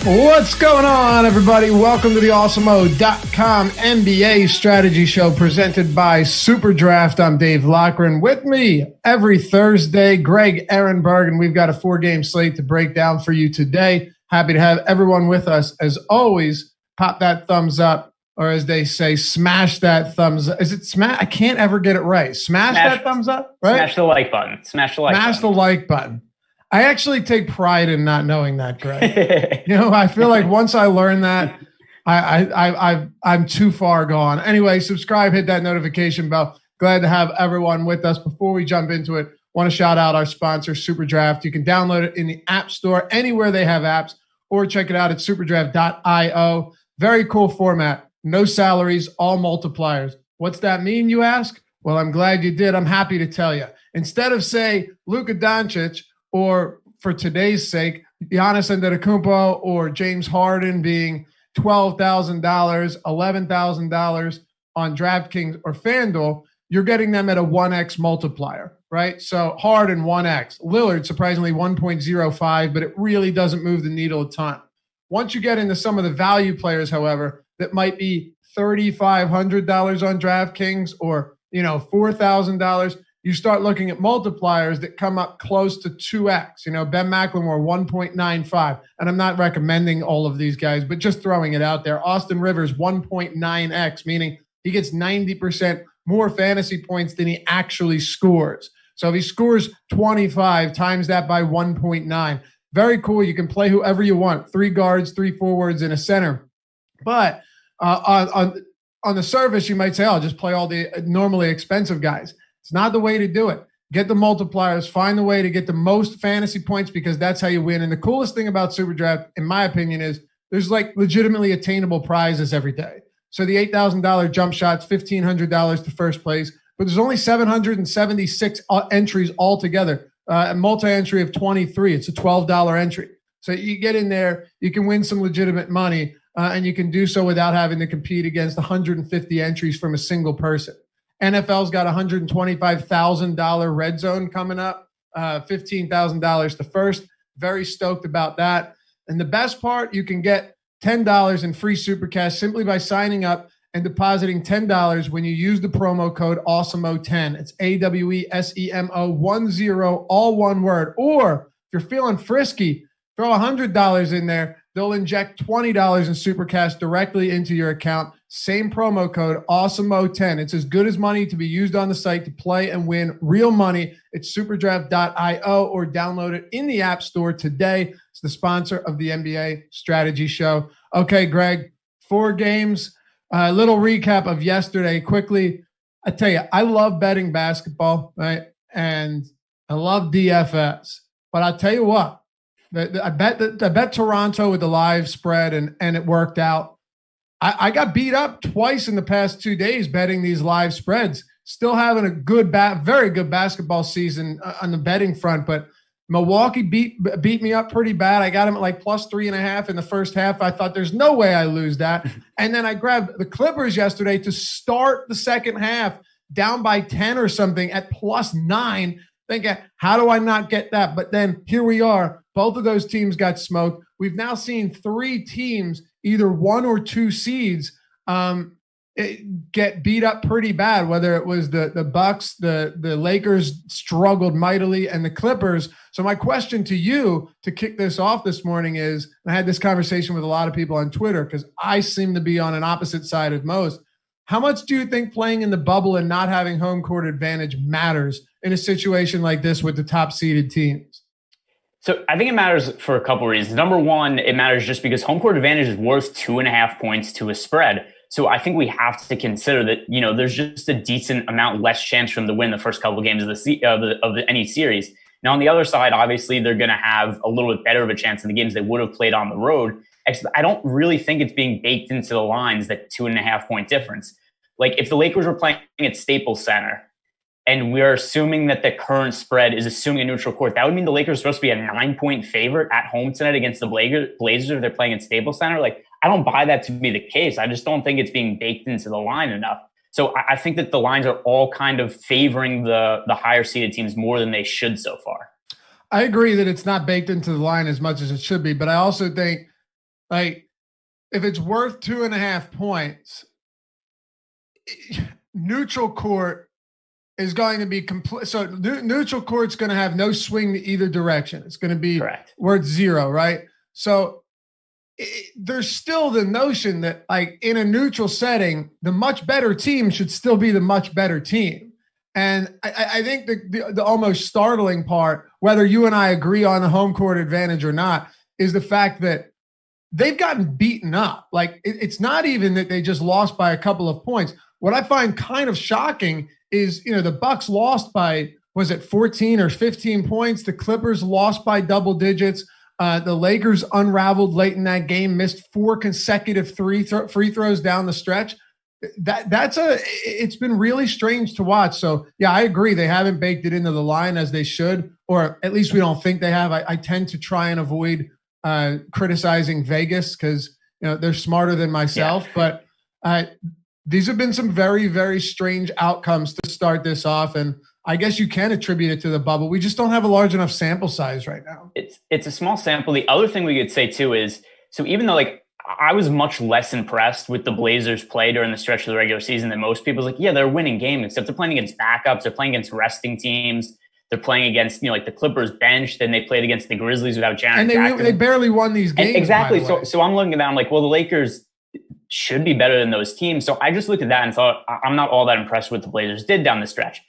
What's going on, everybody? Welcome to the Awesemo.com NBA strategy show presented by SuperDraft. I'm Dave Loughran. With me every Thursday, Greg Ehrenberg, and we've got a 4-game slate to break down for you today. Happy to have everyone with us. As always, pop that thumbs up, or as they say, smash that thumbs up. Is it smash? I can't ever get it right. Smash that thumbs up, right? Smash the like button. Smash the like button. I actually take pride in not knowing that, Greg. I feel like once I learn that, I'm too far gone. Anyway, subscribe, hit that notification bell. Glad to have everyone with us. Before we jump into it, want to shout out our sponsor, SuperDraft. You can download it in the App Store, anywhere they have apps, or check it out at superdraft.io. Very cool format. No salaries, all multipliers. What's that mean, you ask? Well, I'm glad you did. I'm happy to tell you. Instead of, say, Luka Doncic, or for today's sake, Giannis Antetokounmpo or James Harden being $12,000, $11,000 on DraftKings or FanDuel, you're getting them at a 1x multiplier, right? So Harden 1x, Lillard surprisingly 1.05, but it really doesn't move the needle a ton. Once you get into some of the value players, however, that might be $3,500 on DraftKings or $4,000, you start looking at multipliers that come up close to 2x. Ben McLemore, 1.95. And I'm not recommending all of these guys, but just throwing it out there. Austin Rivers, 1.9x, meaning he gets 90% more fantasy points than he actually scores. So if he scores 25, times that by 1.9. Very cool. You can play whoever you want. 3 guards, 3 forwards, and a center. But on the surface, you might say, I'll just play all the normally expensive guys. It's not the way to do it. Get the multipliers. Find the way to get the most fantasy points because that's how you win. And the coolest thing about SuperDraft, in my opinion, is there's legitimately attainable prizes every day. So the $8,000 jump shot's $1,500 to first place, but there's only 776 entries altogether. A multi-entry of 23. It's a $12 entry. So you get in there, you can win some legitimate money, and you can do so without having to compete against 150 entries from a single person. NFL's got $125,000 red zone coming up, $15,000 to first. Very stoked about that. And the best part, you can get $10 in free super cash simply by signing up and depositing $10 when you use the promo code Awesemo10. It's AWESEMO10, all one word. Or if you're feeling frisky, throw $100 in there. They'll inject $20 in super cash directly into your account. Same promo code, Awesemo10. It's as good as money to be used on the site to play and win real money. It's superdraft.io or download it in the App Store today. It's the sponsor of the NBA Strategy Show. Okay, Greg, 4 games. A little recap of yesterday quickly. I tell you, I love betting basketball, right? And I love DFS. But I'll tell you what, I bet Toronto with the live spread and it worked out. I got beat up twice in the past 2 days betting these live spreads. Still having a very good basketball season on the betting front, but Milwaukee beat me up pretty bad. I got him at plus 3.5 in the first half. I thought there's no way I lose that. And then I grabbed the Clippers yesterday to start the second half down by 10 or something at +9. Thinking, how do I not get that? But then here we are. Both of those teams got smoked. We've now seen 3 teams, either 1 or 2 seeds, get beat up pretty bad, whether it was the Bucks, the Lakers struggled mightily, and the Clippers. So my question to you to kick this off this morning is, and I had this conversation with a lot of people on Twitter because I seem to be on an opposite side of most. How much do you think playing in the bubble and not having home court advantage matters in a situation like this with the top seeded teams? So I think it matters for a couple of reasons. Number one, it matters just because home court advantage is worth 2.5 points to a spread. So I think we have to consider that, there's just a decent amount less chance for them to win the first couple of games of any series. Now, on the other side, obviously, they're going to have a little bit better of a chance in the games they would have played on the road. I don't really think it's being baked into the lines, that 2.5 point difference. Like if the Lakers were playing at Staples Center and we're assuming that the current spread is assuming a neutral court, that would mean the Lakers are supposed to be a 9-point favorite at home tonight against the Blazers if they're playing at Staples Center. I don't buy that to be the case. I just don't think it's being baked into the line enough. So I think that the lines are all kind of favoring the higher seeded teams more than they should so far. I agree that it's not baked into the line as much as it should be, but I also think Like, if it's worth 2.5 points, neutral court is going to be complete. So neutral court's going to have no swing to either direction. It's going to be worth 0, right? So there's still the notion that, like, in a neutral setting, the much better team should still be the much better team. And I think the almost startling part, whether you and I agree on the home court advantage or not, is the fact that they've gotten beaten up. Like, it's not even that they just lost by a couple of points. What I find kind of shocking is, the Bucks lost by, was it 14 or 15 points? The Clippers lost by double digits. The Lakers unraveled late in that game, missed 4 consecutive free throws down the stretch. It's been really strange to watch. So yeah, I agree. They haven't baked it into the line as they should, or at least we don't think they have. I tend to try and avoid criticizing Vegas because they're smarter than myself. Yeah. But these have been some very, very strange outcomes to start this off, and I guess you can attribute it to the bubble. We just don't have a large enough sample size right now. It's a small sample. The other thing we could say too is, so even though I was much less impressed with the Blazers' play during the stretch of the regular season than most people. Like, yeah, they're winning games, except they're playing against backups. They're playing against resting teams. They're playing against, like the Clippers bench. Then they played against the Grizzlies without Jaren Jackson. And they barely won these games. And exactly. So I'm looking at that. I'm like, well, the Lakers should be better than those teams. So I just looked at that and thought, I'm not all that impressed with what the Blazers did down the stretch.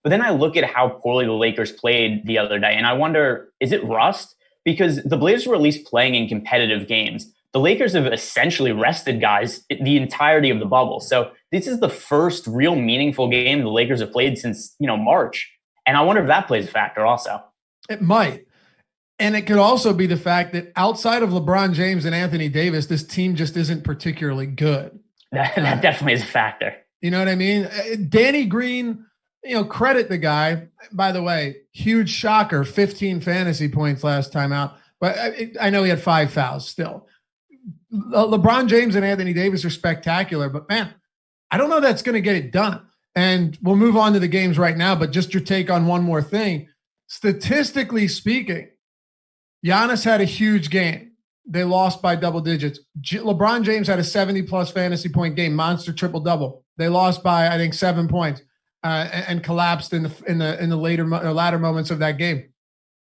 But then I look at how poorly the Lakers played the other day, and I wonder, is it rust? Because the Blazers were at least playing in competitive games. The Lakers have essentially rested guys the entirety of the bubble. So this is the first real meaningful game the Lakers have played since, March. And I wonder if that plays a factor also. It might. And it could also be the fact that outside of LeBron James and Anthony Davis, this team just isn't particularly good. That definitely is a factor. You know what I mean? Danny Green, credit the guy. By the way, huge shocker, 15 fantasy points last time out. But I know he had 5 fouls still. LeBron James and Anthony Davis are spectacular, but man, I don't know that's going to get it done. And we'll move on to the games right now, but just your take on one more thing. Statistically speaking, Giannis had a huge game. They lost by double digits. LeBron James had a 70-plus fantasy point game, monster triple-double. They lost by, I think, 7 points and collapsed in the latter moments of that game.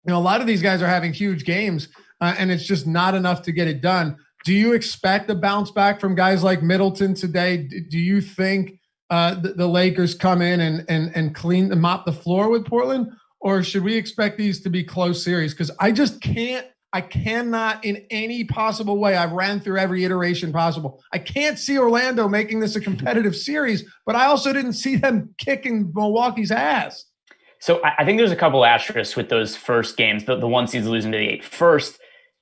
A lot of these guys are having huge games, and it's just not enough to get it done. Do you expect a bounce back from guys like Middleton today? Do you think the Lakers come in and mop the floor with Portland? Or should we expect these to be close series? Because I cannot in any possible way, I've ran through every iteration possible. I can't see Orlando making this a competitive series, but I also didn't see them kicking Milwaukee's ass. So I think there's a couple asterisks with those first games, the one seeds losing to the 8. First,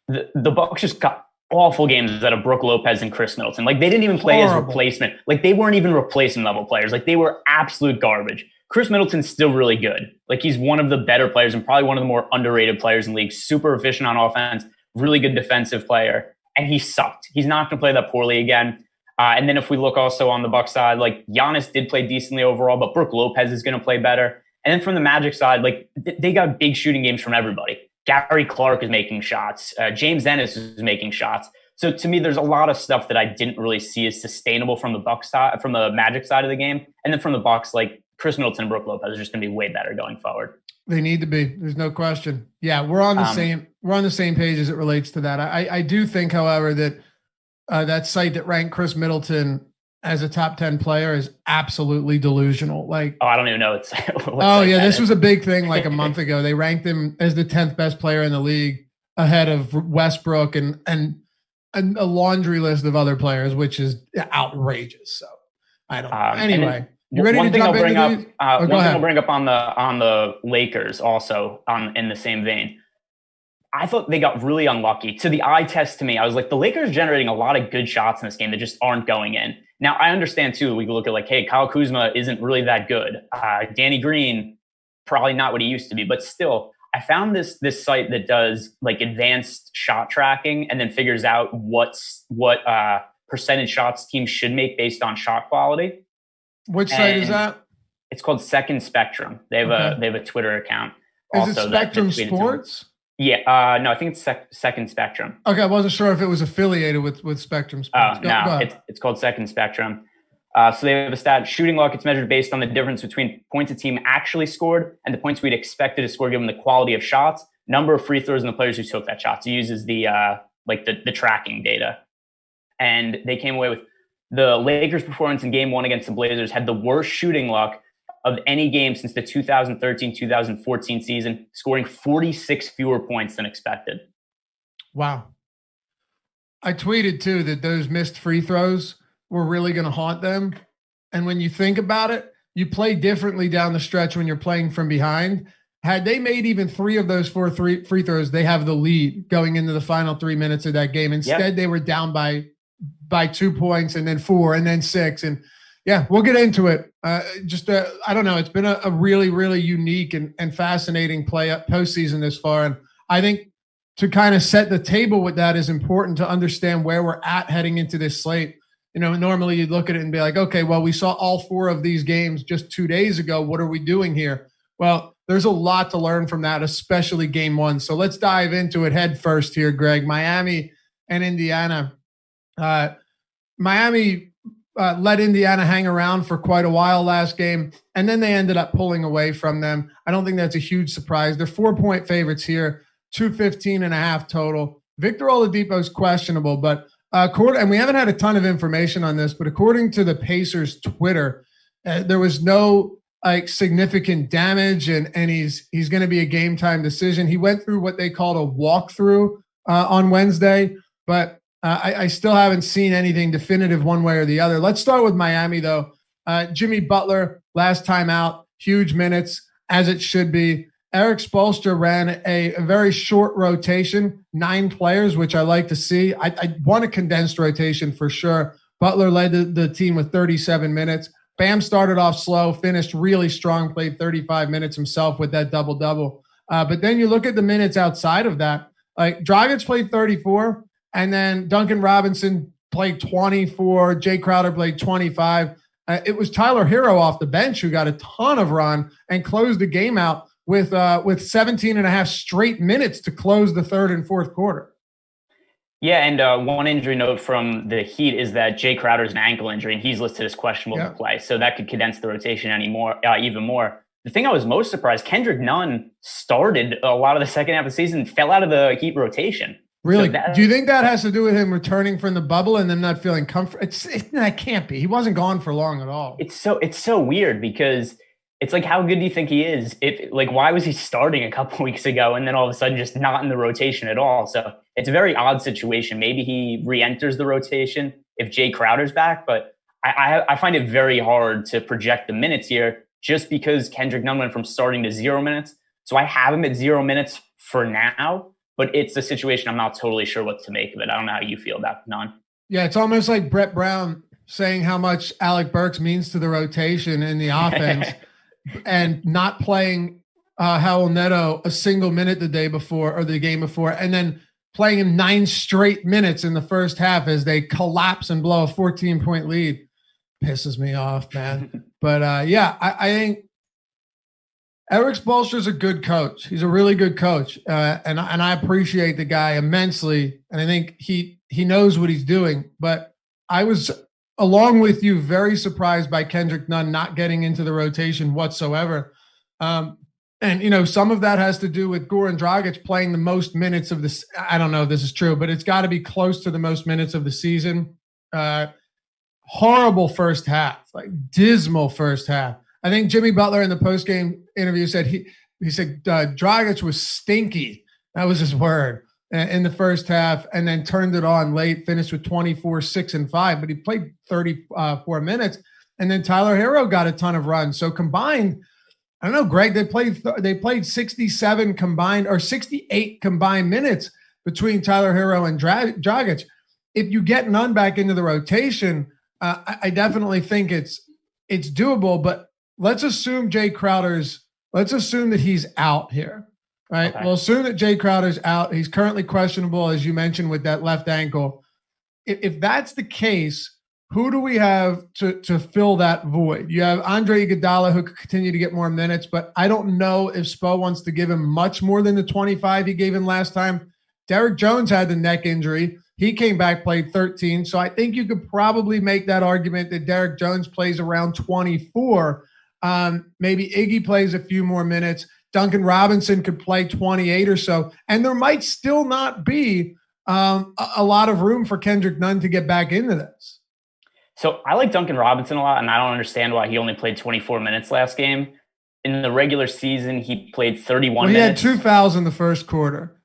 the Bucks just got awful games out of Brook Lopez and Chris Middleton. Like, they didn't even play as replacement. Like, they weren't even replacement level players. Like, they were absolute garbage. Chris Middleton's still really good. Like, he's one of the better players and probably one of the more underrated players in the league. Super efficient on offense, really good defensive player. And he sucked. He's not going to play that poorly again. And then if we look also on the Bucks side, like, Giannis did play decently overall, but Brook Lopez is going to play better. And then from the Magic side, like, they got big shooting games from everybody. Gary Clark is making shots. James Ennis is making shots. So to me, there's a lot of stuff that I didn't really see as sustainable from the Bucks side, from the Magic side of the game. And then from the Bucks, like, Chris Middleton and Brook Lopez are just going to be way better going forward. They need to be. There's no question. Yeah, we're on the same page as it relates to that. I do think, however, that that site that ranked Chris Middleton as a top 10 player is absolutely delusional. Like, I don't even know. This was a big thing like a month ago. They ranked him as the 10th best player in the league, ahead of Westbrook and a laundry list of other players, which is outrageous. So I don't know. Anyway. You ready to jump into these? One thing I'll bring up on the Lakers also in the same vein. I thought they got really unlucky. To the eye test to me, I was like, the Lakers generating a lot of good shots in this game that just aren't going in. Now, I understand too, we can look at like, hey, Kyle Kuzma isn't really that good. Danny Green, probably not what he used to be, but still, I found this site that does like advanced shot tracking and then figures out what percentage shots teams should make based on shot quality. Which site is that? It's called Second Spectrum. They have a Twitter account. Is it Spectrum Sports? Yeah, no, I think it's Second Spectrum. Okay, I wasn't sure if it was affiliated with Spectrum Sports. No, it's called Second Spectrum. So they have a stat: shooting luck. It's measured based on the difference between points a team actually scored and the points we'd expected to score given the quality of shots, number of free throws, and the players who took that shot. So it uses the tracking data. And they came away with the Lakers' performance in Game 1 against the Blazers had the worst shooting luck of any game since the 2013-2014 season, scoring 46 fewer points than expected. Wow. I tweeted, too, that those missed free throws were really going to haunt them. And when you think about it, you play differently down the stretch when you're playing from behind. Had they made even 3 of those 4 free throws, they have the lead going into the final 3 minutes of that game. Instead, They were down by 2 points and then 4 and then 6. And yeah, we'll get into it. I don't know. It's been a really, really unique and fascinating postseason this far. And I think to kind of set the table with that is important to understand where we're at heading into this slate. You know, normally you'd look at it and be like, okay, well, we saw all 4 of these games just 2 days ago. What are we doing here? Well, there's a lot to learn from that, especially Game 1. So let's dive into it head first here, Greg. Miami and Indiana. Miami let Indiana hang around for quite a while last game, and then they ended up pulling away from them. I don't think that's a huge surprise. They're 4-point favorites here, 215.5 total. Victor Oladipo's questionable, but and we haven't had a ton of information on this, but according to the Pacers Twitter, there was no significant damage, and he's going to be a game time decision. He went through what they called a walkthrough on Wednesday, but I still haven't seen anything definitive one way or the other. Let's start with Miami, though. Jimmy Butler, last time out, huge minutes, as it should be. Eric Spoelstra ran a very short rotation, 9 players, which I like to see. I want a condensed rotation for sure. Butler led the team with 37 minutes. Bam started off slow, finished really strong, played 35 minutes himself with that double-double. But then you look at the minutes outside of that. Dragic played 34, and then Duncan Robinson played 24. Jay Crowder played 25. It was Tyler Hero off the bench who got a ton of run and closed the game out with 17 and a half straight minutes to close the third and fourth quarter. Yeah, and one injury note from the Heat is that Jay Crowder's an ankle injury, and he's listed as questionable to play. So that could condense the rotation even more. The thing I was most surprised, Kendrick Nunn started a lot of the second half of the season, fell out of the Heat rotation. Really? So do you think that has to do with him returning from the bubble and them not feeling comfortable? That can't be. He wasn't gone for long at all. It's so weird because it's like, how good do you think he is? Why was he starting a couple weeks ago and then all of a sudden just not in the rotation at all? So it's a very odd situation. Maybe he re-enters the rotation if Jay Crowder's back, but I find it very hard to project the minutes here just because Kendrick Nunn went from starting to 0 minutes. So I have him at 0 minutes for now, but it's a situation I'm not totally sure what to make of it. I don't know how you feel about Nunn. Yeah, it's almost like Brett Brown saying how much Alec Burks means to the rotation in the offense. And not playing Howell Neto a single minute the day before or the game before, and then playing him 9 straight minutes in the first half as they collapse and blow a 14-point lead. Pisses me off, man. But I think Eric Spoelstra is a good coach. He's a really good coach, and I appreciate the guy immensely. And I think he knows what he's doing. But I was, along with you, very surprised by Kendrick Nunn not getting into the rotation whatsoever. And, some of that has to do with Goran Dragic playing the most minutes of this. I don't know if this is true, but it's got to be close to the most minutes of the season. Horrible first half, dismal first half. I think Jimmy Butler in the postgame interview said he said Dragic was stinky. That was his word. In the first half, and then turned it on late, finished with 24, 6, and 5, but he played 34 minutes. And then Tyler Hero got a ton of runs. So combined, I don't know, Greg, they played 67 combined or 68 combined minutes between Tyler Hero and Dragic. If you get Nunn back into the rotation, I definitely think it's doable, but let's assume let's assume that he's out here. Right. Okay. We'll assume that Jay Crowder's out. He's currently questionable, as you mentioned, with that left ankle. If that's the case, who do we have to fill that void? You have Andre Iguodala, who could continue to get more minutes, but I don't know if Spo wants to give him much more than the 25 he gave him last time. Derek Jones had the neck injury. He came back, played 13. So I think you could probably make that argument that Derek Jones plays around 24. Maybe Iggy plays a few more minutes. Duncan Robinson could play 28 or so. And there might still not be a lot of room for Kendrick Nunn to get back into this. So I like Duncan Robinson a lot, and I don't understand why he only played 24 minutes last game. In the regular season, he played 31 minutes. He had 2 fouls in the first quarter.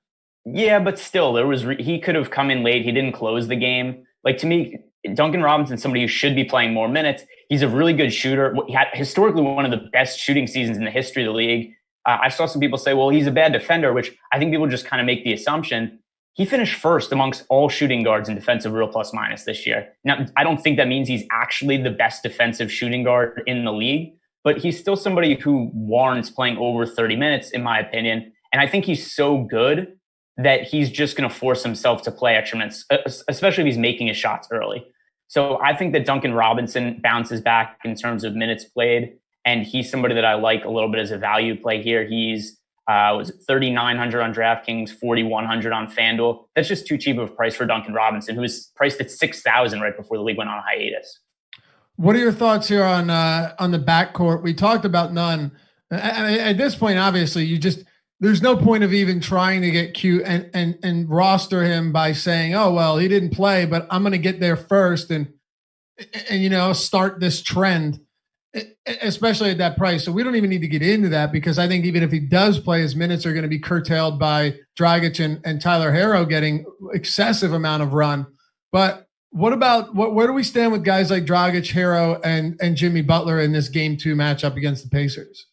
Yeah, but still, he could have come in late. He didn't close the game. Like, to me, Duncan Robinson's somebody who should be playing more minutes. He's a really good shooter. He had historically one of the best shooting seasons in the history of the league. I saw some people say, well, he's a bad defender, which I think people just kind of make the assumption. He finished first amongst all shooting guards in defensive real plus minus this year. Now, I don't think that means he's actually the best defensive shooting guard in the league, but he's still somebody who warrants playing over 30 minutes, in my opinion. And I think he's so good that he's just going to force himself to play extra minutes, especially if he's making his shots early. So I think that Duncan Robinson bounces back in terms of minutes played, and he's somebody that I like a little bit as a value play here. He's was it 3,900 on DraftKings, 4,100 on FanDuel. That's just too cheap of a price for Duncan Robinson, who was priced at 6,000 right before the league went on hiatus. What are your thoughts here on the backcourt? We talked about Nunn. At this point, obviously, there's no point of even trying to get cute and roster him by saying, oh, well, he didn't play, but I'm going to get there first and start this trend, especially at that price. So we don't even need to get into that, because I think even if he does play, his minutes are going to be curtailed by Dragic and Tyler Herro getting excessive amount of run. But what about where do we stand with guys like Dragic, Herro, and Jimmy Butler in this game 2 matchup against the Pacers?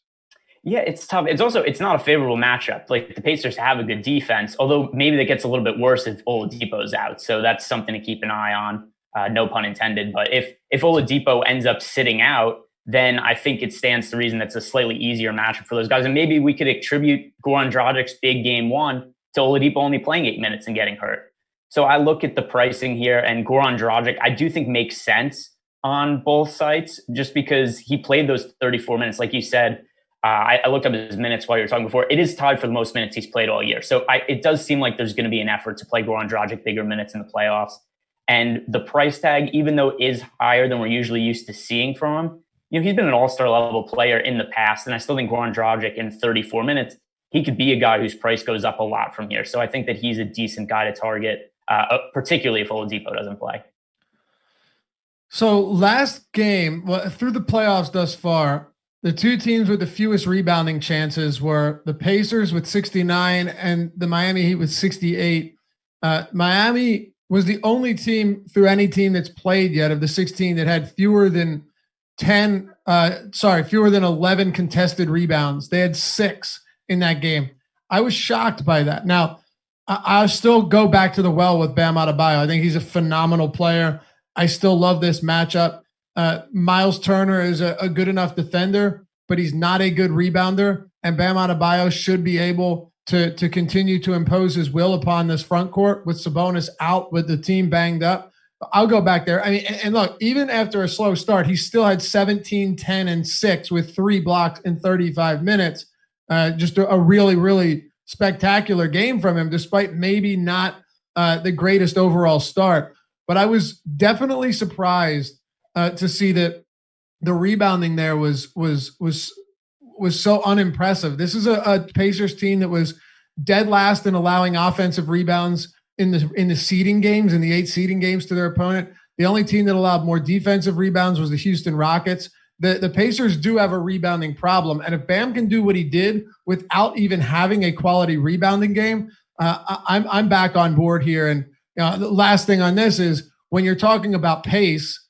Yeah, it's tough. It's not a favorable matchup. Like, the Pacers have a good defense, although maybe that gets a little bit worse if Oladipo's out. So that's something to keep an eye on. No pun intended. But if Oladipo ends up sitting out, then I think it stands to reason that's a slightly easier matchup for those guys. And maybe we could attribute Goran Dragic's big game 1 to Oladipo only playing 8 minutes and getting hurt. So I look at the pricing here, and Goran Dragic, I do think makes sense on both sites, just because he played those 34 minutes. Like you said, I looked up his minutes while you were talking before. It is tied for the most minutes he's played all year. So it does seem like there's going to be an effort to play Goran Dragic bigger minutes in the playoffs. And the price tag, even though it is higher than we're usually used to seeing from him, he's been an all-star level player in the past. And I still think Goran Dragic in 34 minutes, he could be a guy whose price goes up a lot from here. So I think that he's a decent guy to target, particularly if Oladipo doesn't play. So last game, through the playoffs thus far, the 2 teams with the fewest rebounding chances were the Pacers with 69 and the Miami Heat with 68. Miami was the only team through any team that's played yet of the 16 that had fewer than 11 contested rebounds. They had 6 in that game. I was shocked by that. Now, I'll still go back to the well with Bam Adebayo. I think he's a phenomenal player. I still love this matchup. Miles Turner is a good enough defender, but he's not a good rebounder. And Bam Adebayo should be able to continue to impose his will upon this front court with Sabonis out, with the team banged up. I'll go back there. I mean, and look, even after a slow start, he still had 17, 10, and 6 with 3 blocks in 35 minutes. Just a really, really spectacular game from him, despite maybe not the greatest overall start. But I was definitely surprised to see that the rebounding there was so unimpressive. This is a Pacers team that was dead last in allowing offensive rebounds in the seeding games, in the 8 seeding games to their opponent. The only team that allowed more defensive rebounds was the Houston Rockets. The Pacers do have a rebounding problem, and if Bam can do what he did without even having a quality rebounding game, I'm back on board here. And the last thing on this is, when you're talking about pace,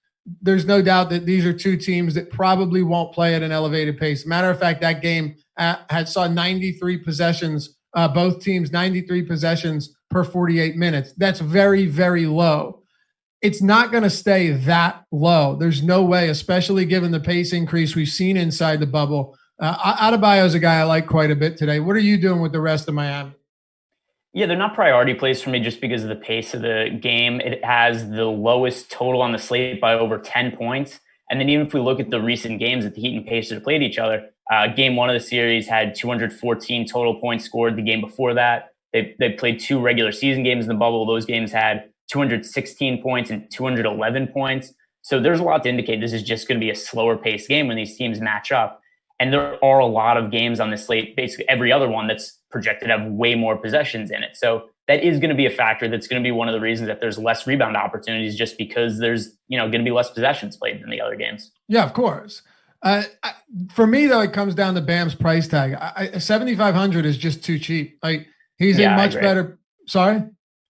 there's no doubt that these are 2 teams that probably won't play at an elevated pace. Matter of fact, that game saw 93 possessions, both teams 93 possessions per 48 minutes. That's very, very low. It's not going to stay that low. There's no way, especially given the pace increase we've seen inside the bubble. Adebayo is a guy I like quite a bit today. What are you doing with the rest of Miami? Yeah, they're not priority plays for me just because of the pace of the game. It has the lowest total on the slate by over 10 points. And then even if we look at the recent games that the Heat and Pacers played each other, game one of the series had 214 total points scored. The game before that, they played 2 regular season games in the bubble. Those games had 216 points and 211 points. So there's a lot to indicate this is just going to be a slower paced game when these teams match up. And there are a lot of games on this slate, basically every other one that's projected to have way more possessions in it. So that is going to be a factor. That's going to be one of the reasons that there's less rebound opportunities, just because there's, going to be less possessions played than the other games. Yeah, of course. For me, though, it comes down to Bam's price tag. 7,500 is just too cheap. Like, he's a much better. Sorry?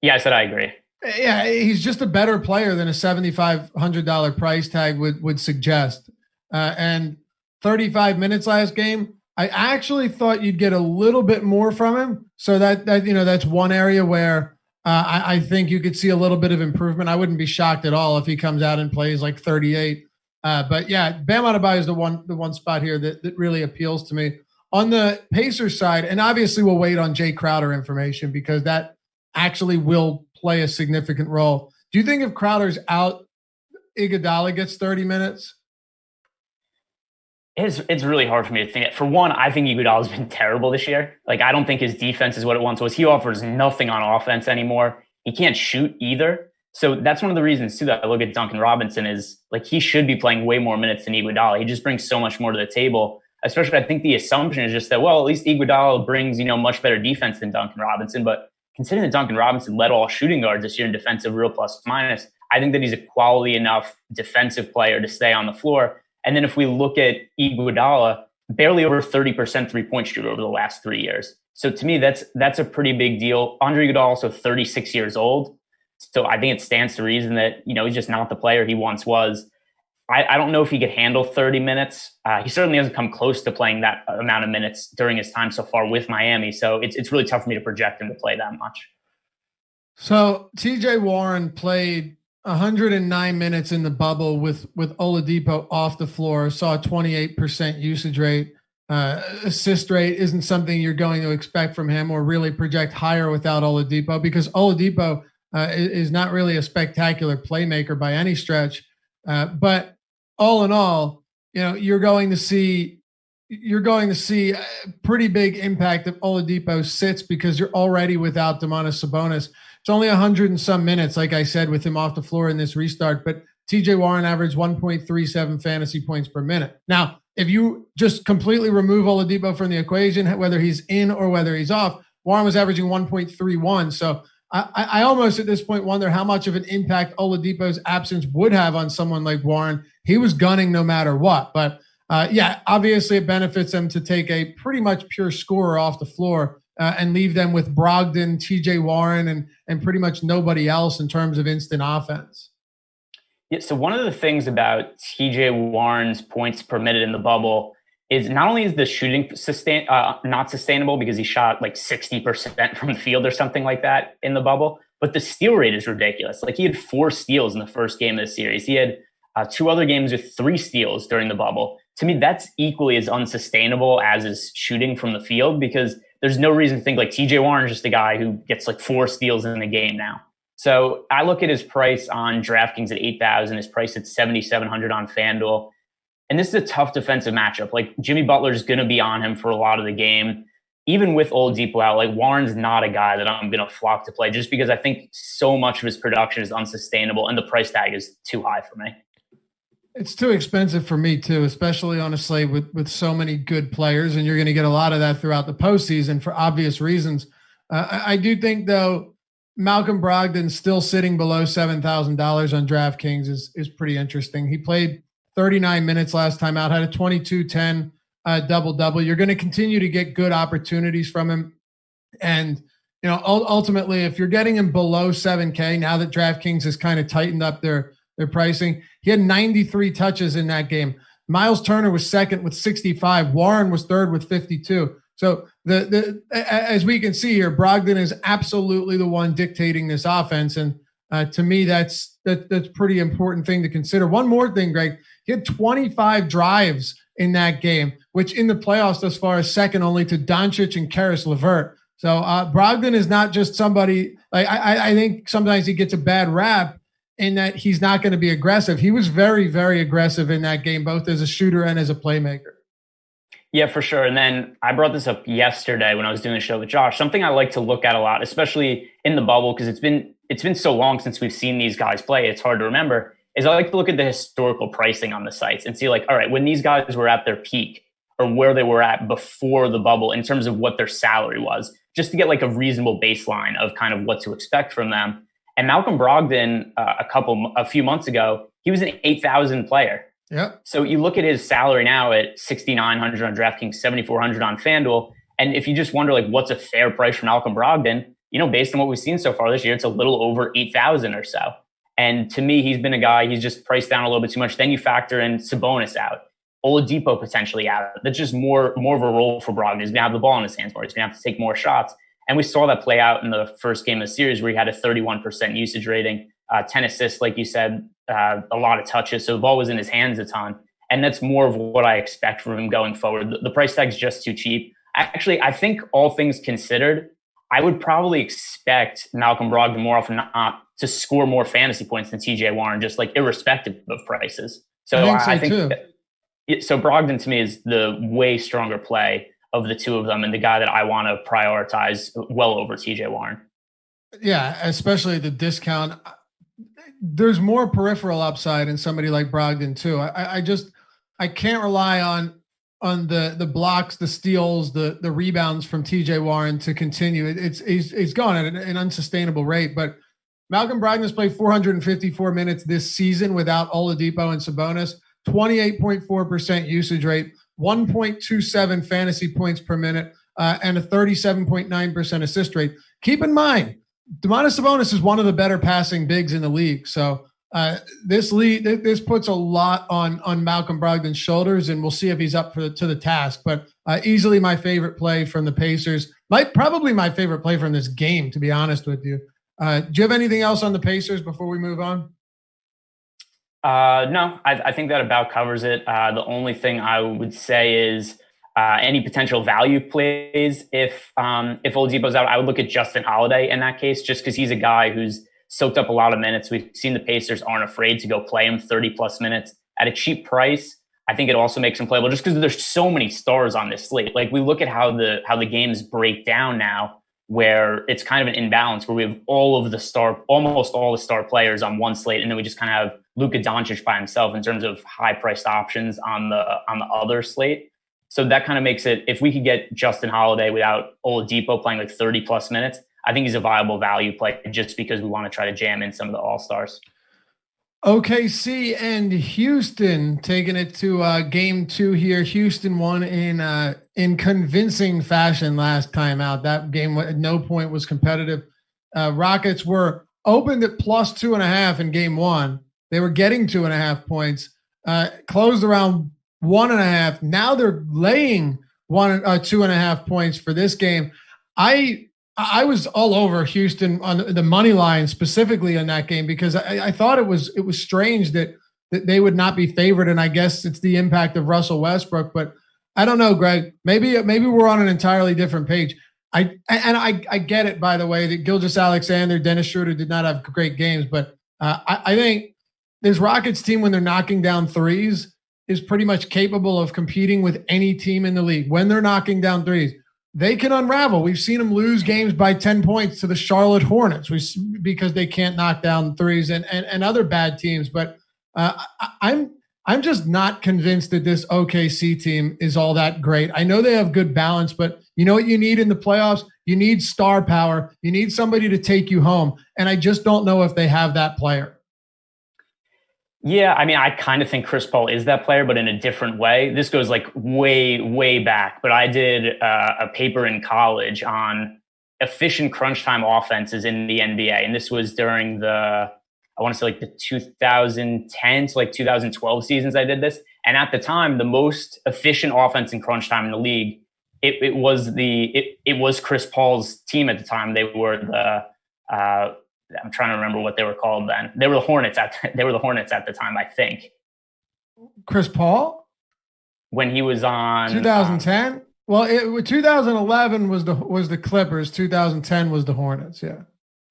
Yeah, I said I agree. Yeah, he's just a better player than a $7,500 price tag would suggest. And 35 minutes last game, I actually thought you'd get a little bit more from him. So that's one area where I think you could see a little bit of improvement. I wouldn't be shocked at all if he comes out and plays like 38. But yeah, Bam Adebayo is the one spot here that really appeals to me. On the Pacers side, and obviously we'll wait on Jay Crowder information because that actually will play a significant role. Do you think if Crowder's out, Iguodala gets 30 minutes? It's really hard for me to think that. For one, I think Iguodala's been terrible this year. Like, I don't think his defense is what it once was. He offers nothing on offense anymore. He can't shoot either. So that's one of the reasons, too, that I look at Duncan Robinson is, like, he should be playing way more minutes than Iguodala. He just brings so much more to the table. Especially, I think the assumption is just that, well, at least Iguodala brings, much better defense than Duncan Robinson. But considering that Duncan Robinson led all shooting guards this year in defensive real plus minus, I think that he's a quality enough defensive player to stay on the floor. And then if we look at Iguodala, barely over 30% 3-point shooter over the last 3 years. So to me, that's a pretty big deal. Andre Iguodala also 36 years old. So I think it stands to reason that, he's just not the player he once was. I don't know if he could handle 30 minutes. He certainly hasn't come close to playing that amount of minutes during his time so far with Miami. So it's really tough for me to project him to play that much. So TJ Warren played 109 minutes in the bubble with Oladipo off the floor, saw a 28% usage rate. Assist rate isn't something you're going to expect from him or really project higher without Oladipo, because Oladipo is not really a spectacular playmaker by any stretch. But all in all, you're going to see a pretty big impact if Oladipo sits, because you're already without Domantas Sabonis. It's only 100 and some minutes, like I said, with him off the floor in this restart, but TJ Warren averaged 1.37 fantasy points per minute. Now, if you just completely remove Oladipo from the equation, whether he's in or whether he's off, Warren was averaging 1.31. So I almost at this point wonder how much of an impact Oladipo's absence would have on someone like Warren. He was gunning no matter what. But obviously it benefits them to take a pretty much pure scorer off the floor and leave them with Brogdon, TJ Warren, and pretty much nobody else in terms of instant offense. Yeah, so one of the things about TJ Warren's points per minute in the bubble is not only is the shooting not sustainable because he shot like 60% from the field or something like that in the bubble, but the steal rate is ridiculous. Like, he had 4 steals in the first game of the series. He had 2 other games with 3 steals during the bubble. To me, that's equally as unsustainable as his shooting from the field, because there's no reason to think like TJ Warren is just a guy who gets like 4 steals in a game now. So I look at his price on DraftKings at 8,000, his price at 7,700 on FanDuel. And this is a tough defensive matchup. Like, Jimmy Butler's going to be on him for a lot of the game. Even with Oladipo out, like, Warren's not a guy that I'm going to flock to play, just because I think so much of his production is unsustainable and the price tag is too high for me. It's too expensive for me too, especially on a slate with so many good players, and you're going to get a lot of that throughout the postseason for obvious reasons. I do think, though, Malcolm Brogdon still sitting below $7,000 on DraftKings is pretty interesting. He played 39 minutes last time out, had a 22-10 double-double. You're going to continue to get good opportunities from him. And, ultimately, if you're getting him below 7K, now that DraftKings has kind of tightened up their pricing, he had 93 touches in that game. Miles Turner was second with 65. Warren was third with 52. So as we can see here, Brogdon is absolutely the one dictating this offense. And to me, that's pretty important thing to consider. One more thing, Greg, he had 25 drives in that game, which in the playoffs thus far is second only to Doncic and Karis LeVert. So Brogdon is not just somebody like I think sometimes he gets a bad rap in that he's not going to be aggressive. He was very, very aggressive in that game, both as a shooter and as a playmaker. Yeah, for sure. And then I brought this up yesterday when I was doing the show with Josh. Something I like to look at a lot, especially in the bubble, because it's been so long since we've seen these guys play. It's hard to remember. Is I like to look at the historical pricing on the sites and see, like, all right, when these guys were at their peak or where they were at before the bubble in terms of what their salary was, just to get like a reasonable baseline of kind of what to expect from them. And Malcolm Brogdon, a few months ago, he was an 8,000 player. Yep. So you look at his salary now at $6,900 on DraftKings, $7,400 on FanDuel. And if you just wonder, like, what's a fair price for Malcolm Brogdon, based on what we've seen so far this year, it's a little over 8,000 or so. And to me, he's been a guy, he's just priced down a little bit too much. Then you factor in Sabonis out, Oladipo potentially out. That's just more of a role for Brogdon. He's going to have the ball in his hands more. He's going to have to take more shots. And we saw that play out in the first game of the series where he had a 31% usage rating, 10 assists, like you said, a lot of touches. So the ball was in his hands a ton. And that's more of what I expect from him going forward. The price tag's just too cheap. Actually, I think all things considered, I would probably expect Malcolm Brogdon more often than not to score more fantasy points than TJ Warren, just like irrespective of prices. So I think so Brogdon to me is the way stronger play of the two of them and the guy that I want to prioritize well over TJ Warren. Yeah, especially the discount. There's more peripheral upside in somebody like Brogdon too. I can't rely on the blocks, the steals, the rebounds from TJ Warren to continue. It's gone at an unsustainable rate. But Malcolm Brogdon has played 454 minutes this season without Oladipo and Sabonis, 28.4% usage rate, 1.27 fantasy points per minute, and a 37.9% assist rate. Keep in mind, Domantas Sabonis is one of the better passing bigs in the league. So this puts a lot on Malcolm Brogdon's shoulders, and we'll see if he's up to the task. But easily my favorite play from the Pacers, probably my favorite play from this game, to be honest with you. Do you have anything else on the Pacers before we move on? No, I think that about covers it. The only thing I would say is any potential value plays. If Oladipo's out, I would look at Justin Holiday in that case, just because he's a guy who's soaked up a lot of minutes. We've seen the Pacers aren't afraid to go play him 30 plus minutes at a cheap price. I think it also makes him playable just because there's so many stars on this slate. Like we look at how the games break down now, where it's kind of an imbalance where we have almost all the star players on one slate, and then we just kind of have Luka Doncic by himself in terms of high priced options on the other slate. So that kind of makes it, if we could get Justin Holiday without Oladipo playing like 30 plus minutes, I think he's a viable value play just because we want to try to jam in some of the all-stars. OKC and Houston taking it to game 2 here. Houston won in convincing fashion last time out. That game at no point was competitive. Rockets were opened at plus 2.5 in game 1. They were getting 2.5 points, closed around 1.5. Now they're laying 2.5 points for this game. I was all over Houston on the money line specifically in that game because I thought it was strange that they would not be favored, and I guess it's the impact of Russell Westbrook. But I don't know, Greg. Maybe we're on an entirely different page. I get it, by the way, that Gilgeous-Alexander, Dennis Schroeder did not have great games, but I think this Rockets team, when they're knocking down threes, is pretty much capable of competing with any team in the league. When they're knocking down threes, they can unravel. We've seen them lose games by 10 points to the Charlotte Hornets because they can't knock down threes and other bad teams. But I'm just not convinced that this OKC team is all that great. I know they have good balance, but you know what you need in the playoffs? You need star power. You need somebody to take you home. And I just don't know if they have that player. Yeah, I mean, I kind of think Chris Paul is that player, but in a different way. This goes like way, way back. But I did a paper in college on efficient crunch time offenses in the NBA. And this was during I want to say like the 2010 to like 2012 seasons I did this. And at the time, the most efficient offense in crunch time in the league, it was Chris Paul's team at the time. They were I'm trying to remember what they were called then. They were the Hornets at the time, I think. Chris Paul? When he was on 2010? Well, 2011 was the Clippers. 2010 was the Hornets. Yeah.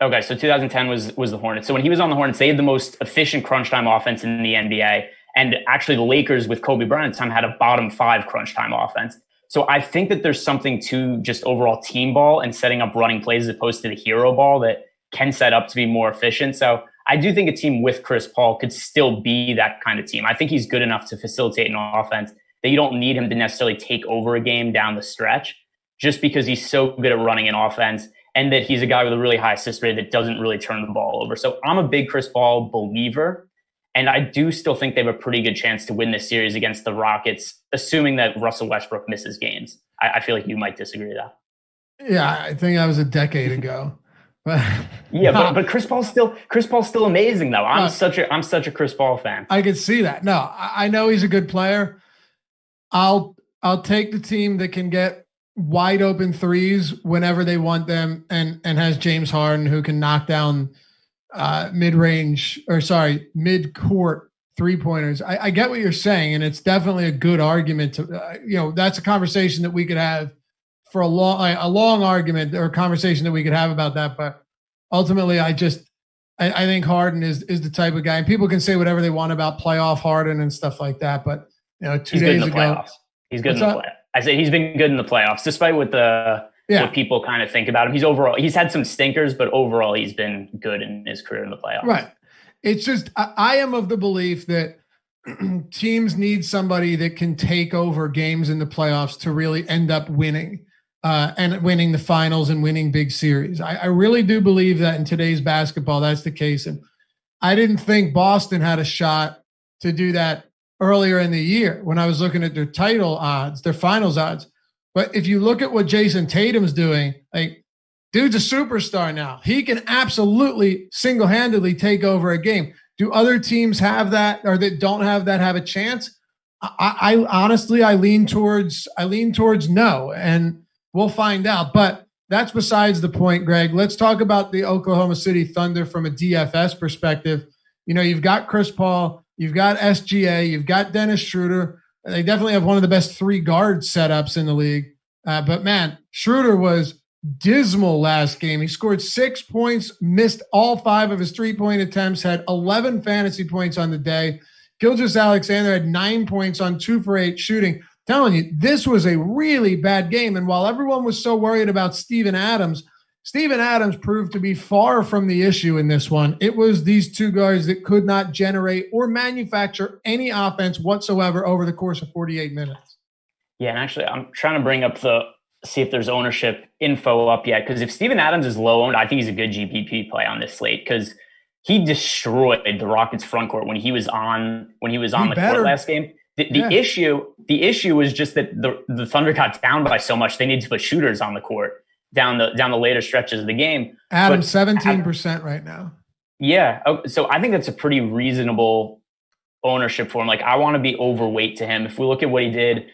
Okay, so 2010 was the Hornets. So when he was on the Hornets, they had the most efficient crunch time offense in the NBA. And actually, the Lakers with Kobe Bryant at the time had a bottom 5 crunch time offense. So I think that there's something to just overall team ball and setting up running plays as opposed to the hero ball that can set up to be more efficient. So I do think a team with Chris Paul could still be that kind of team. I think he's good enough to facilitate an offense that you don't need him to necessarily take over a game down the stretch just because he's so good at running an offense and that he's a guy with a really high assist rate that doesn't really turn the ball over. So I'm a big Chris Paul believer, and I do still think they have a pretty good chance to win this series against the Rockets, assuming that Russell Westbrook misses games. I feel like you might disagree with that. Yeah, I think that was a decade ago. But Chris Paul's still amazing though. I'm such a Chris Paul fan. I could see that. No, I know he's a good player. I'll take the team that can get wide open threes whenever they want them and has James Harden who can knock down mid-court 3-pointers. I get what you're saying, and it's definitely a good argument to that's a conversation that we could have for a long argument or conversation that we could have about that. But ultimately, I think Harden is the type of guy, and people can say whatever they want about playoff Harden and stuff like that. But 2 days ago, playoffs. He's good in the playoffs. I say he's been good in the playoffs, despite what people kind of think about him. He's had some stinkers, but overall he's been good in his career in the playoffs. Right. It's just I am of the belief that teams need somebody that can take over games in the playoffs to really end up winning and winning the finals and winning big series. I really do believe that in today's basketball, that's the case. And I didn't think Boston had a shot to do that earlier in the year when I was looking at their title odds, their finals odds. But if you look at what Jason Tatum's doing, like, dude's a superstar now. He can absolutely single-handedly take over a game. Do other teams have that, or that don't have that, have a chance? I honestly lean towards no, and we'll find out. But that's besides the point, Greg. Let's talk about the Oklahoma City Thunder from a DFS perspective. You've got Chris Paul, you've got SGA, you've got Dennis Schroeder. They definitely have one of the best 3 guard setups in the league. But man, Schroeder was dismal last game. He scored 6 points, missed all 5 of his 3-point attempts, had 11 fantasy points on the day. Gilgeous-Alexander had 9 points on 2 for 8 shooting. Telling you, this was a really bad game. And while everyone was so worried about Steven Adams proved to be far from the issue in this one. It was these 2 guys that could not generate or manufacture any offense whatsoever over the course of 48 minutes. Yeah, and actually, I'm trying to bring up see if there's ownership info up yet. Because if Steven Adams is low owned, I think he's a good GPP play on this slate because he destroyed the Rockets front court when he was on the court last game. The issue was just that the Thunder got down by so much they needed to put shooters on the court down the later stretches of the game. Adams 17% right now. Yeah, so I think that's a pretty reasonable ownership for him. Like, I want to be overweight to him. If we look at what he did.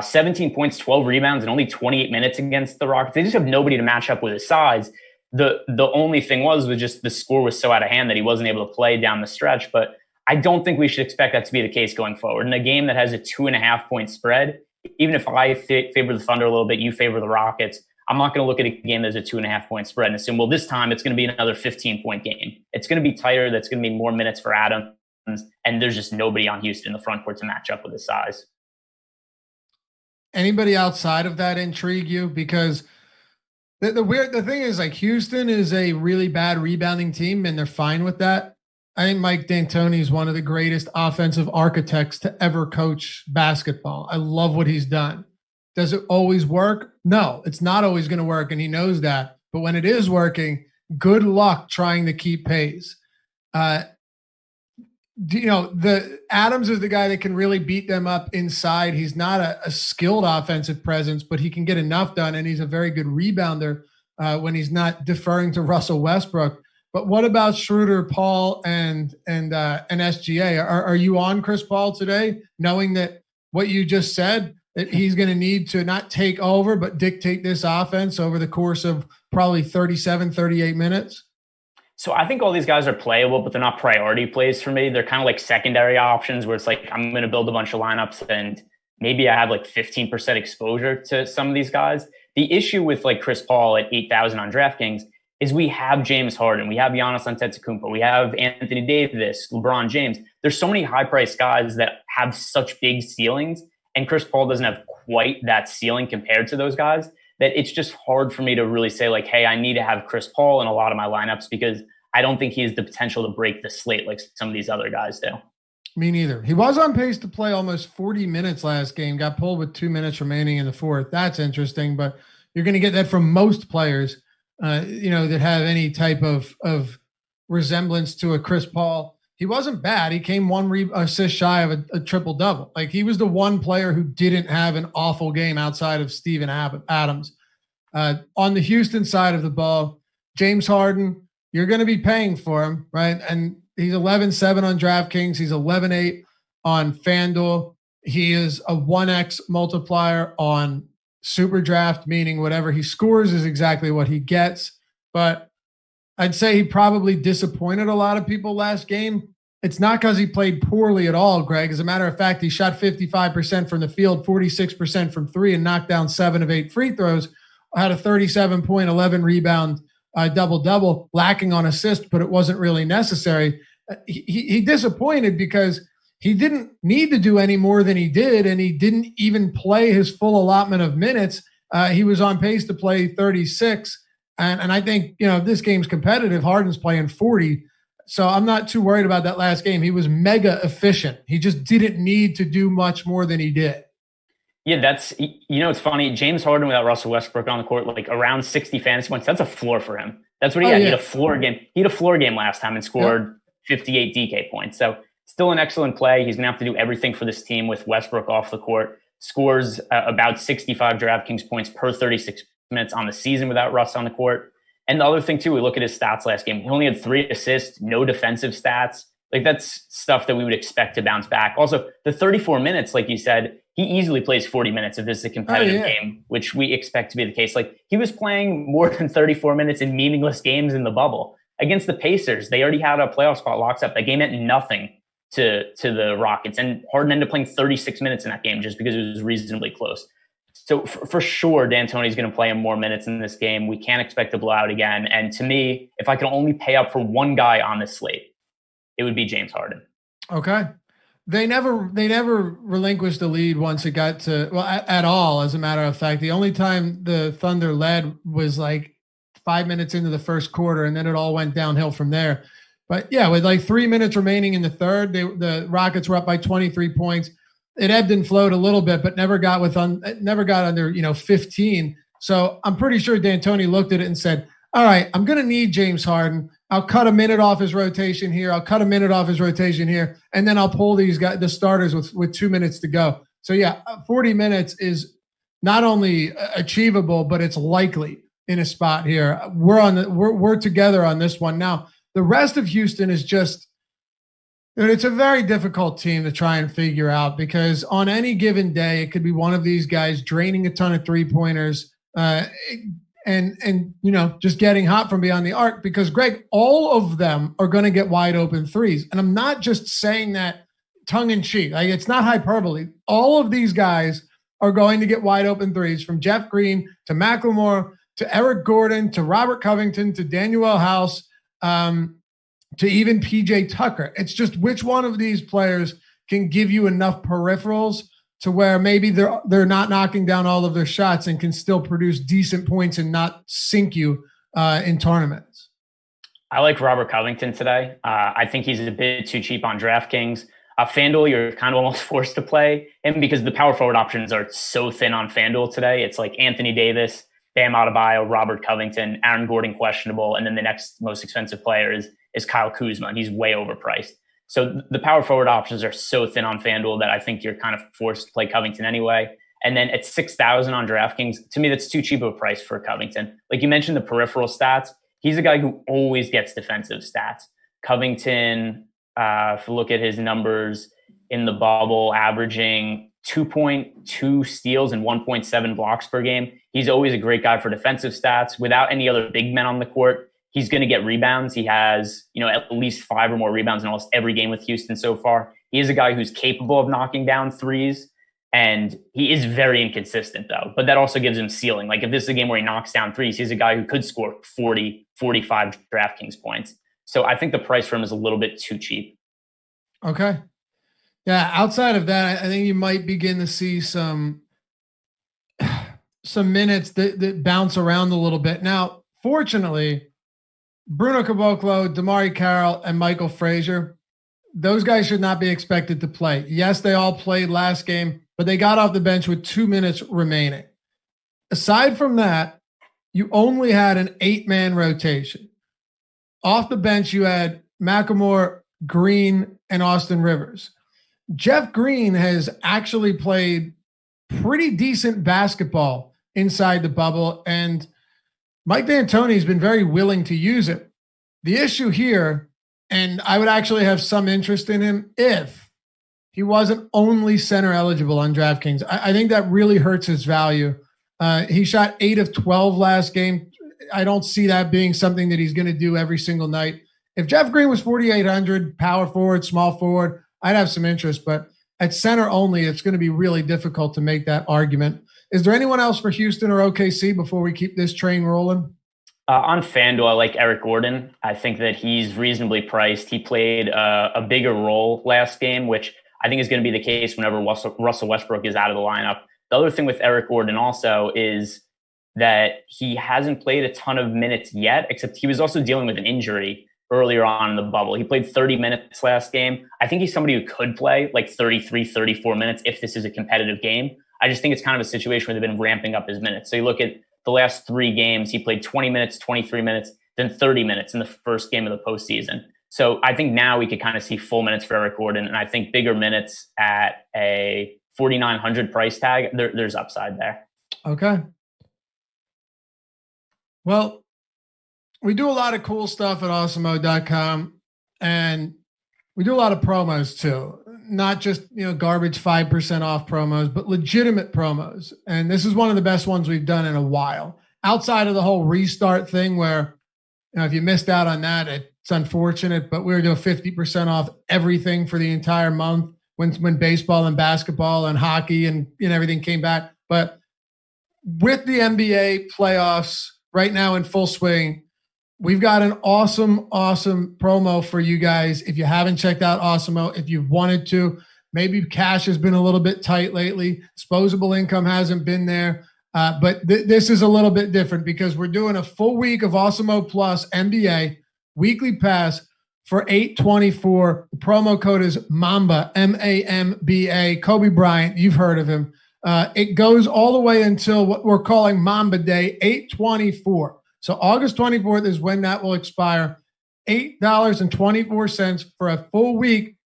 17 points, 12 rebounds, and only 28 minutes against the Rockets. They just have nobody to match up with his size. The only thing was just the score was so out of hand that he wasn't able to play down the stretch. But I don't think we should expect that to be the case going forward. In a game that has a 2.5-point spread, even if I favor the Thunder a little bit, you favor the Rockets, I'm not going to look at a game that's a 2.5-point spread and assume, well, this time it's going to be another 15-point game. It's going to be tighter. That's going to be more minutes for Adams. And there's just nobody on Houston in the front court to match up with his size. Anybody outside of that intrigue you? Because the thing is, like, Houston is a really bad rebounding team, and they're fine with that. I think Mike D'Antoni is one of the greatest offensive architects to ever coach basketball. I love what he's done. Does it always work? No, it's not always going to work, and he knows that. But when it is working, good luck trying to keep pace. The Adams is the guy that can really beat them up inside. He's not a skilled offensive presence, but he can get enough done, and he's a very good rebounder when he's not deferring to Russell Westbrook. But what about Schroeder, Paul, and SGA? Are you on Chris Paul today, knowing that what you just said, that he's going to need to not take over, but dictate this offense over the course of probably 37, 38 minutes? So I think all these guys are playable, but they're not priority plays for me. They're kind of like secondary options where it's like, I'm going to build a bunch of lineups and maybe I have like 15% exposure to some of these guys. The issue with like Chris Paul at 8,000 on DraftKings is we have James Harden, we have Giannis Antetokounmpo, we have Anthony Davis, LeBron James. There's so many high-priced guys that have such big ceilings, and Chris Paul doesn't have quite that ceiling compared to those guys, that it's just hard for me to really say like, hey, I need to have Chris Paul in a lot of my lineups because I don't think he has the potential to break the slate like some of these other guys do. Me neither. He was on pace to play almost 40 minutes last game, got pulled with 2 minutes remaining in the fourth. That's interesting, but you're going to get that from most players, that have any type of resemblance to a Chris Paul. He wasn't bad. He came one assist shy of a triple-double. Like, he was the one player who didn't have an awful game outside of Steven Adams. On the Houston side of the ball, James Harden, you're going to be paying for him, right? And he's 11-7 on DraftKings. He's 11-8 on FanDuel. He is a 1x multiplier on SuperDraft, meaning whatever he scores is exactly what he gets. But I'd say he probably disappointed a lot of people last game. It's not because he played poorly at all, Greg. As a matter of fact, he shot 55% from the field, 46% from three, and knocked down 7 of 8 free throws. Had a 37-point, 11 rebound double-double, lacking on assist, but it wasn't really necessary. He disappointed because he didn't need to do any more than he did, and he didn't even play his full allotment of minutes. He was on pace to play 36, and I think, this game's competitive. Harden's playing 40, so I'm not too worried about that last game. He was mega efficient. He just didn't need to do much more than he did. Yeah, it's funny. James Harden without Russell Westbrook on the court, like around 60 fantasy points, that's a floor for him. That's what he had. Yeah. He had a floor game. He had a floor game last time and scored 58 DK points. So still an excellent play. He's going to have to do everything for this team with Westbrook off the court. Scores about 65 DraftKings points per 36 minutes on the season without Russ on the court. And the other thing, too, we look at his stats last game. He only had 3 assists, no defensive stats. Like, that's stuff that we would expect to bounce back. Also, the 34 minutes, like you said, he easily plays 40 minutes if this is a competitive game, which we expect to be the case. Like, he was playing more than 34 minutes in meaningless games in the bubble. Against the Pacers, they already had a playoff spot locked up. That game meant nothing to the Rockets. And Harden ended up playing 36 minutes in that game just because it was reasonably close. So for sure, D'Antoni's going to play him more minutes in this game. We can't expect a blowout again. And to me, if I could only pay up for one guy on this slate, it would be James Harden. Okay. They never relinquished the lead once it got to, at all, as a matter of fact. The only time the Thunder led was like 5 minutes into the first quarter, and then it all went downhill from there. But yeah, with like 3 minutes remaining in the third, the Rockets were up by 23 points. It ebbed and flowed a little bit, but never got under 15. So I'm pretty sure D'Antoni looked at it and said, all right, I'm going to need James Harden. I'll cut a minute off his rotation here. I'll cut a minute off his rotation here. And then I'll pull these guys, the starters with 2 minutes to go. So yeah, 40 minutes is not only achievable, but it's likely in a spot here. We're together on this one. Now, the rest of Houston is just, it's a very difficult team to try and figure out, because on any given day, it could be one of these guys draining a ton of 3-pointers, and just getting hot from beyond the arc, because Greg, all of them are going to get wide open threes. And I'm not just saying that tongue in cheek. Like, it's not hyperbole. All of these guys are going to get wide open threes, from Jeff Green to Macklemore to Eric Gordon to Robert Covington to Daniel House, to even PJ Tucker. It's just which one of these players can give you enough peripherals to where maybe they're not knocking down all of their shots and can still produce decent points and not sink you in tournaments. I like Robert Covington today. I think he's a bit too cheap on DraftKings. FanDuel, you're kind of almost forced to play him because the power forward options are so thin on FanDuel today. It's like Anthony Davis, Bam Adebayo, Robert Covington, Aaron Gordon questionable, and then the next most expensive player is Kyle Kuzma, and he's way overpriced. So the power forward options are so thin on FanDuel that I think you're kind of forced to play Covington anyway. And then at 6,000 on DraftKings, to me, that's too cheap of a price for Covington. Like you mentioned, the peripheral stats, he's a guy who always gets defensive stats. Covington, if you look at his numbers in the bubble, averaging 2.2 steals and 1.7 blocks per game. He's always a great guy for defensive stats. Without any other big men on the court, he's going to get rebounds. He has, at least 5 or more rebounds in almost every game with Houston so far. He is a guy who's capable of knocking down threes. And he is very inconsistent, though. But that also gives him ceiling. Like if this is a game where he knocks down threes, he's a guy who could score 40, 45 DraftKings points. So I think the price for him is a little bit too cheap. Okay. Yeah, outside of that, I think you might begin to see some minutes that bounce around a little bit. Now, fortunately, Bruno Caboclo, Damari Carroll, and Michael Frazier, those guys should not be expected to play. Yes, they all played last game, but they got off the bench with 2 minutes remaining. Aside from that, you only had an 8-man rotation. Off the bench, you had McLemore, Green, and Austin Rivers. Jeff Green has actually played pretty decent basketball inside the bubble, and Mike D'Antoni has been very willing to use it. The issue here, and I would actually have some interest in him if he wasn't only center eligible on DraftKings. I think that really hurts his value. He shot 8 of 12 last game. I don't see that being something that he's going to do every single night. If Jeff Green was 4,800, power forward, small forward, I'd have some interest, but at center only, it's going to be really difficult to make that argument. Is there anyone else for Houston or OKC before we keep this train rolling? On FanDuel, I like Eric Gordon. I think that he's reasonably priced. He played a bigger role last game, which I think is going to be the case whenever Russell Westbrook is out of the lineup. The other thing with Eric Gordon also is that he hasn't played a ton of minutes yet, except he was also dealing with an injury earlier on in the bubble. He played 30 minutes last game. I think he's somebody who could play like 33, 34 minutes if this is a competitive game. I just think it's kind of a situation where they've been ramping up his minutes. So you look at the last 3 games, he played 20 minutes, 23 minutes, then 30 minutes in the first game of the postseason. So I think now we could kind of see full minutes for Eric Gordon. And I think bigger minutes at a 4,900 price tag, there's upside there. Okay. Well, we do a lot of cool stuff at Awesemo.com, and we do a lot of promos too. Not just, garbage 5% off promos, but legitimate promos. And this is one of the best ones we've done in a while. Outside of the whole restart thing where, if you missed out on that, it's unfortunate, but we were doing 50% off everything for the entire month when baseball and basketball and hockey and everything came back. But with the NBA playoffs right now in full swing, we've got an awesome promo for you guys. If you haven't checked out Awesemo, if you've wanted to, maybe cash has been a little bit tight lately. Disposable income hasn't been there. But this is a little bit different because we're doing a full week of Awesemo Plus NBA weekly pass for $824. The promo code is Mamba, MAMBA. Kobe Bryant, you've heard of him. It goes all the way until what we're calling Mamba Day, $824. So August 24th is when that will expire. $8.24 for a full week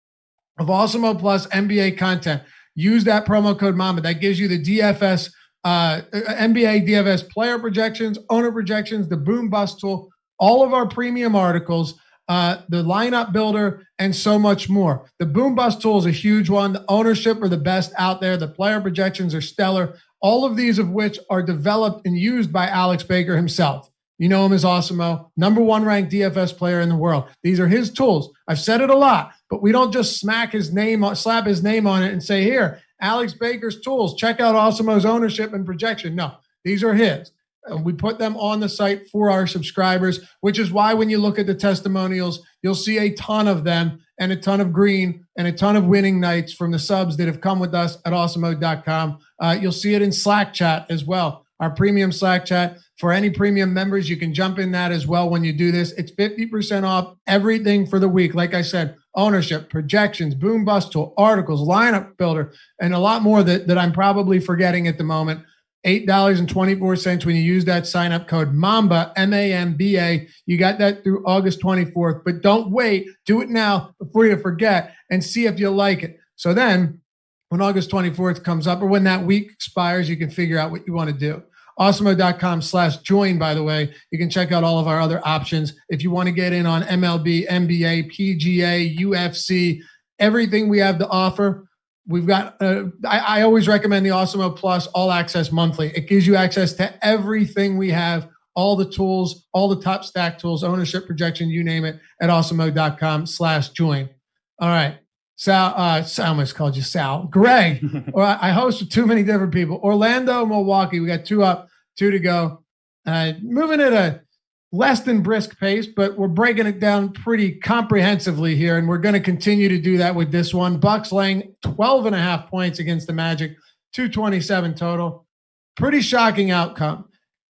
of Awesemo Plus NBA content. Use that promo code Mamba. That gives you the DFS, NBA DFS player projections, owner projections, the boom bust tool, all of our premium articles, the lineup builder, and so much more. The boom bust tool is a huge one. The ownership are the best out there. The player projections are stellar. All of these of which are developed and used by Alex Baker himself. You know him as Awesemo, #1 ranked DFS player in the world. These are his tools. I've said it a lot, but we don't just slap his name on it and say, here, Alex Baker's tools. Check out Awesemo's ownership and projection. No, these are his. And we put them on the site for our subscribers, which is why when you look at the testimonials, you'll see a ton of them and a ton of green and a ton of winning nights from the subs that have come with us at Awesemo.com. You'll see it in Slack chat as well. Our premium Slack chat. For any premium members, you can jump in that as well when you do this. It's 50% off everything for the week. Like I said, ownership, projections, boom bust tool, articles, lineup builder, and a lot more that I'm probably forgetting at the moment. $8.24 when you use that sign-up code MAMBA, MAMBA. You got that through August 24th. But don't wait. Do it now before you forget and see if you like it. So then when August 24th comes up or when that week expires, you can figure out what you want to do. Awesemo.com/join, by the way. You can check out all of our other options. If you want to get in on MLB, NBA, PGA, UFC, everything we have to offer. We've got, I always recommend the Awesemo Plus All Access Monthly. It gives you access to everything we have, all the tools, all the top stack tools, ownership projection, you name it, at Awesemo.com/join. All right. Sal, I almost called you Sal. Greg, or I host with too many different people. Orlando, Milwaukee. We got 2 up, 2 to go. Moving at a less than brisk pace, but we're breaking it down pretty comprehensively here, and we're going to continue to do that with this one. Bucks laying 12.5 points against the Magic, 227 total. Pretty shocking outcome.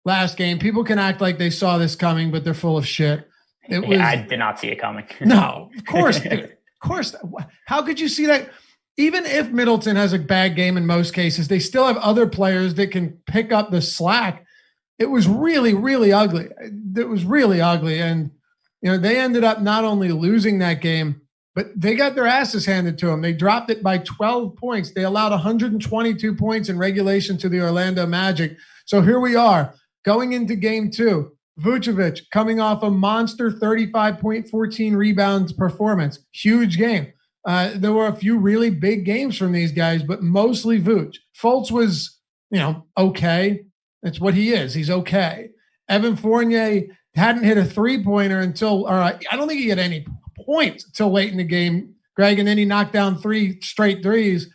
Last game, people can act like they saw this coming, but they're full of shit. I did not see it coming. No, of course. Of course. How could you see that? Even if Middleton has a bad game in most cases, they still have other players that can pick up the slack. It was really, really ugly. It was really ugly. And, they ended up not only losing that game, but they got their asses handed to them. They dropped it by 12 points. They allowed 122 points in regulation to the Orlando Magic. So here we are going into game 2. Vucevic coming off a monster 35.14 rebounds performance. Huge game. There were a few really big games from these guys, but mostly Vuce. Fultz was, okay. That's what he is. He's okay. Evan Fournier hadn't hit a three-pointer I don't think he had any points until late in the game, Greg, and then he knocked down 3 straight threes.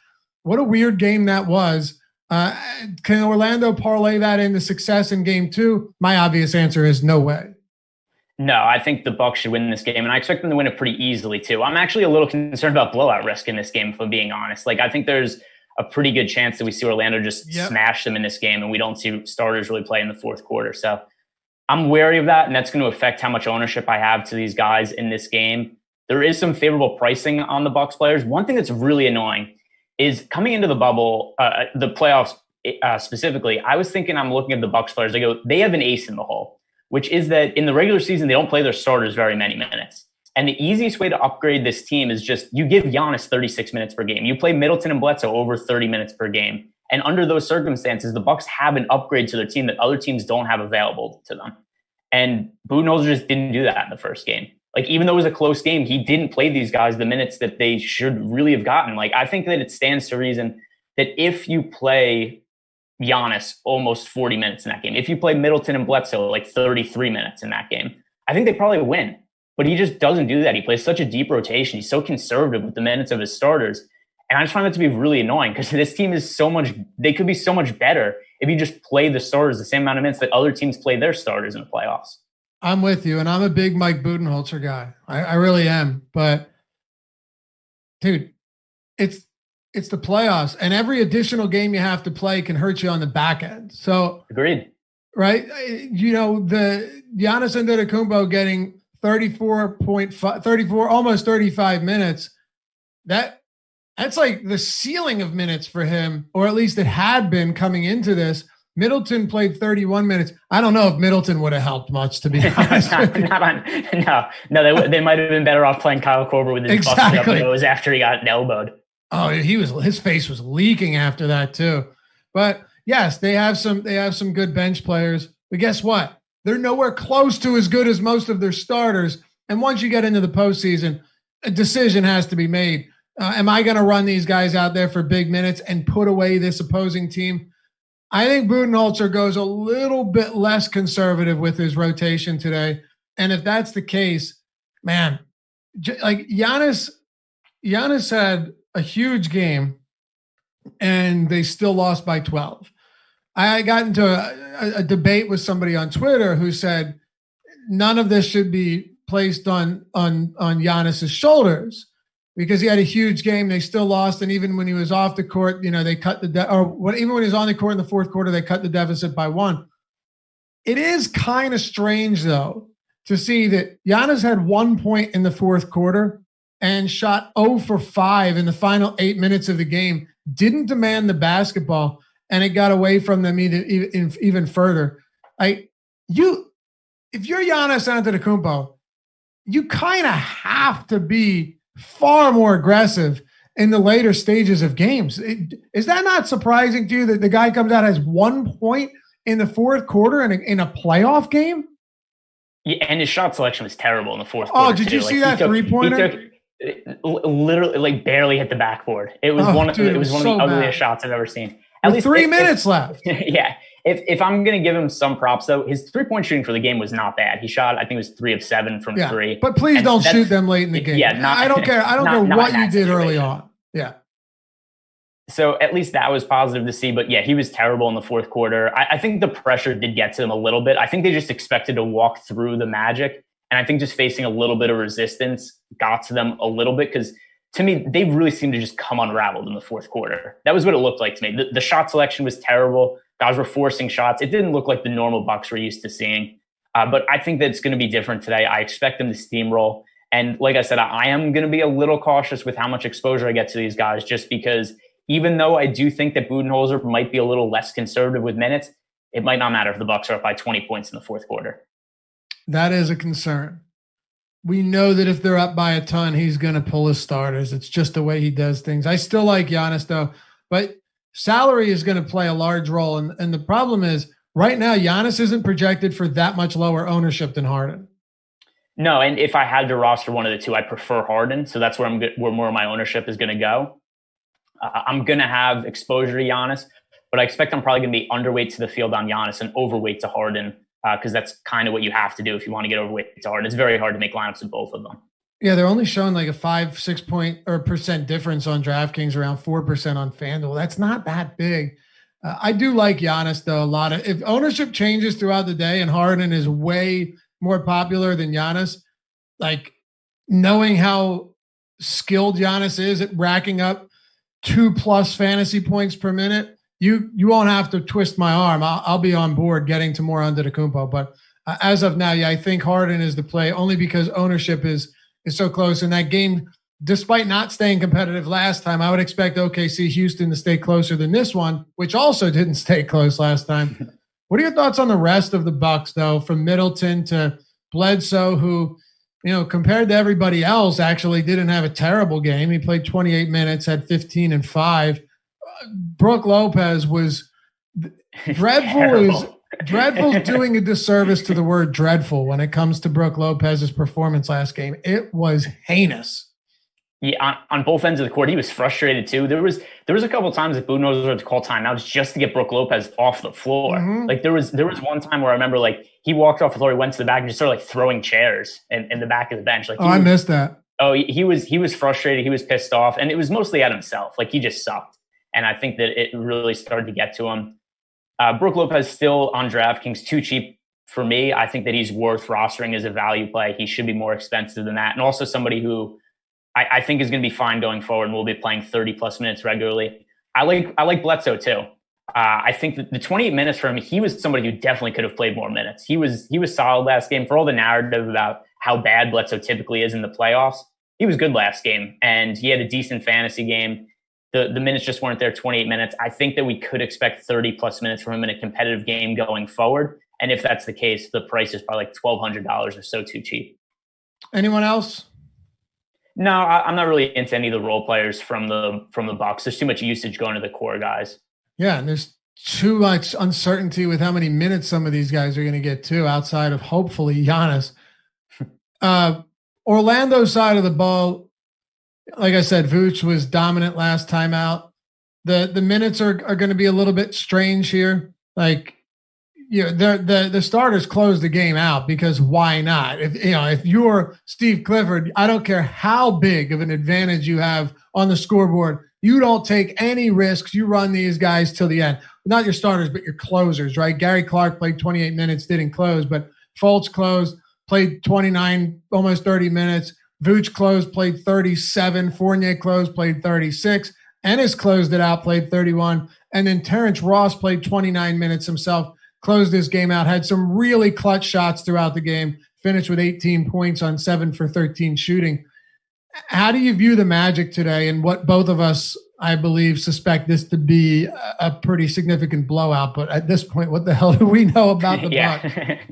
What a weird game that was. Can Orlando parlay that into success in game 2? My obvious answer is no way. No, I think the Bucks should win this game, and I expect them to win it pretty easily too. I'm actually a little concerned about blowout risk in this game, if I'm being honest. I think there's a pretty good chance that we see Orlando just smash them in this game, and we don't see starters really play in the fourth quarter. So I'm wary of that, and that's going to affect how much ownership I have to these guys in this game. There is some favorable pricing on the Bucks players. One thing that's really annoying is coming into the bubble, the playoffs specifically, I was thinking, I'm looking at the Bucks players. I go, they have an ace in the hole, which is that in the regular season, they don't play their starters very many minutes. And the easiest way to upgrade this team is just you give Giannis 36 minutes per game. You play Middleton and Bledsoe over 30 minutes per game. And under those circumstances, the Bucks have an upgrade to their team that other teams don't have available to them. And Budenholzer just didn't do that in the first game. Even though it was a close game, he didn't play these guys the minutes that they should really have gotten. I think that it stands to reason that if you play Giannis almost 40 minutes in that game, if you play Middleton and Bledsoe 33 minutes in that game, I think they probably win. But he just doesn't do that. He plays such a deep rotation. He's so conservative with the minutes of his starters. And I just find that to be really annoying because this team is they could be so much better if you just play the starters the same amount of minutes that other teams play their starters in the playoffs. I'm with you, and I'm a big Mike Budenholzer guy. I really am. But, dude, it's the playoffs, and every additional game you have to play can hurt you on the back end. So, agreed. Right? The Giannis Antetokounmpo getting 34, almost 35 minutes. That's the ceiling of minutes for him, or at least it had been coming into this. Middleton played 31 minutes. I don't know if Middleton would have helped much, to be honest. No, they might have been better off playing Kyle Korver with his busted up nose after he got elbowed. Oh, his face was leaking after that too. But yes, they have some good bench players. But guess what? They're nowhere close to as good as most of their starters. And once you get into the postseason, a decision has to be made. Am I going to run these guys out there for big minutes and put away this opposing team? I think Budenholzer goes a little bit less conservative with his rotation today. And if that's the case, man, Giannis had a huge game and they still lost by 12. I got into a debate with somebody on Twitter who said none of this should be placed on Giannis's shoulders because he had a huge game. They still lost. And even when he was off the court, they cut even when he was on the court in the fourth quarter, they cut the deficit by 1. It is kind of strange though, to see that Giannis had 1 point in the fourth quarter and shot 0 for 5 in the final 8 minutes of the game, didn't demand the basketball, and it got away from them even further. If you're Giannis Antetokounmpo, you kind of have to be far more aggressive in the later stages of games. Is that not surprising to you that the guy comes out as 1 point in the fourth quarter in a playoff game? Yeah, and his shot selection was terrible in the fourth quarter. Oh, did you see that three-pointer? Literally barely hit the backboard. It was one of the ugliest shots I've ever seen. With 3 minutes left. Yeah. If I'm going to give him some props, though, his 3-point shooting for the game was not bad. He shot, I think it was 3 of 7 from 3. But please don't shoot them late in the game. Yeah, I don't care. I don't care what you did early on. Yeah. So at least that was positive to see. But yeah, he was terrible in the fourth quarter. I think the pressure did get to them a little bit. I think they just expected to walk through the Magic. And I think just facing a little bit of resistance got to them a little bit because to me, they really seemed to just come unraveled in the fourth quarter. That was what it looked like to me. The shot selection was terrible. Guys were forcing shots. It didn't look like the normal Bucks we're used to seeing. But I think that it's going to be different today. I expect them to steamroll. And like I said, I am going to be a little cautious with how much exposure I get to these guys just because even though I do think that Budenholzer might be a little less conservative with minutes, it might not matter if the Bucks are up by 20 points in the fourth quarter. That is a concern. We know that if they're up by a ton, he's going to pull his starters. It's just the way he does things. I still like Giannis, though, but salary is going to play a large role. And the problem is right now, Giannis isn't projected for that much lower ownership than Harden. No, and if I had to roster one of the two, I prefer Harden. So that's where where more of my ownership is going to go. I'm going to have exposure to Giannis, but I expect I'm probably going to be underweight to the field on Giannis and overweight to Harden because that's kind of what you have to do if you want to get overweight to Harden. It's very hard to make lineups with both of them. Yeah, they're only showing like a 5-6 point or percent difference on DraftKings, around 4% on FanDuel. That's not that big. I do like Giannis though a lot. If ownership changes throughout the day and Harden is way more popular than Giannis, like knowing how skilled Giannis is at racking up 2+ fantasy points per minute, you won't have to twist my arm. I'll be on board getting to more Antetokounmpo. But as of now, yeah, I think Harden is the play only because ownership is so close. In that game, despite not staying competitive last time, I would expect OKC Houston to stay closer than this one, which also didn't stay close last time. What are your thoughts on the rest of the Bucks, though, from Middleton to Bledsoe, who, compared to everybody else, actually didn't have a terrible game. He played 28 minutes, had 15 and 5. Brook Lopez was dreadful. Dreadful's doing a disservice to the word dreadful when it comes to Brook Lopez's performance last game. It was heinous. Yeah, on both ends of the court, he was frustrated too. There was a couple of times that Budenholzer had to call timeouts just to get Brook Lopez off the floor. Mm-hmm. Like there was one time where I remember like he walked off the floor, he went to the back and just started like throwing chairs in the back of the bench. Like I missed that. Oh, he was frustrated. He was pissed off, and it was mostly at himself. Like he just sucked, and I think that it really started to get to him. Brook Lopez still on DraftKings, too cheap for me. I think that he's worth rostering as a value play. He should be more expensive than that, and also somebody who I think is going to be fine going forward and will be playing 30+ minutes regularly. I like Bledsoe too. I think that the 28 minutes for him, he was somebody who definitely could have played more minutes. He was solid last game. For all the narrative about how bad Bledsoe typically is in the playoffs, he was good last game, and he had a decent fantasy game. The minutes just weren't there, 28 minutes. I think that we could expect 30+ minutes from him in a competitive game going forward. And if that's the case, the price is probably like $1,200 or so too cheap. Anyone else? No, I'm not really into any of the role players from the Bucks. There's too much usage going to the core guys. Yeah, and there's too much uncertainty with how many minutes some of these guys are going to get too, outside of hopefully Giannis. Orlando's side of the ball, like I said, Vooch was dominant last time out. The minutes are going to be a little bit strange here. Like, the starters close the game out because why not? If you're Steve Clifford, I don't care how big of an advantage you have on the scoreboard. You don't take any risks. You run these guys till the end. Not your starters, but your closers, right? Gary Clark played 28 minutes, didn't close, but Fultz closed, played 29, almost 30 minutes. Vooch closed, played 37. Fournier closed, played 36. Ennis closed it out, played 31. And then Terrence Ross played 29 minutes himself, closed this game out, had some really clutch shots throughout the game, finished with 18 points on 7 for 13 shooting. How do you view the Magic today, and what both of us, I believe, suspect this to be a pretty significant blowout? But at this point, what the hell do we know about the Bucks?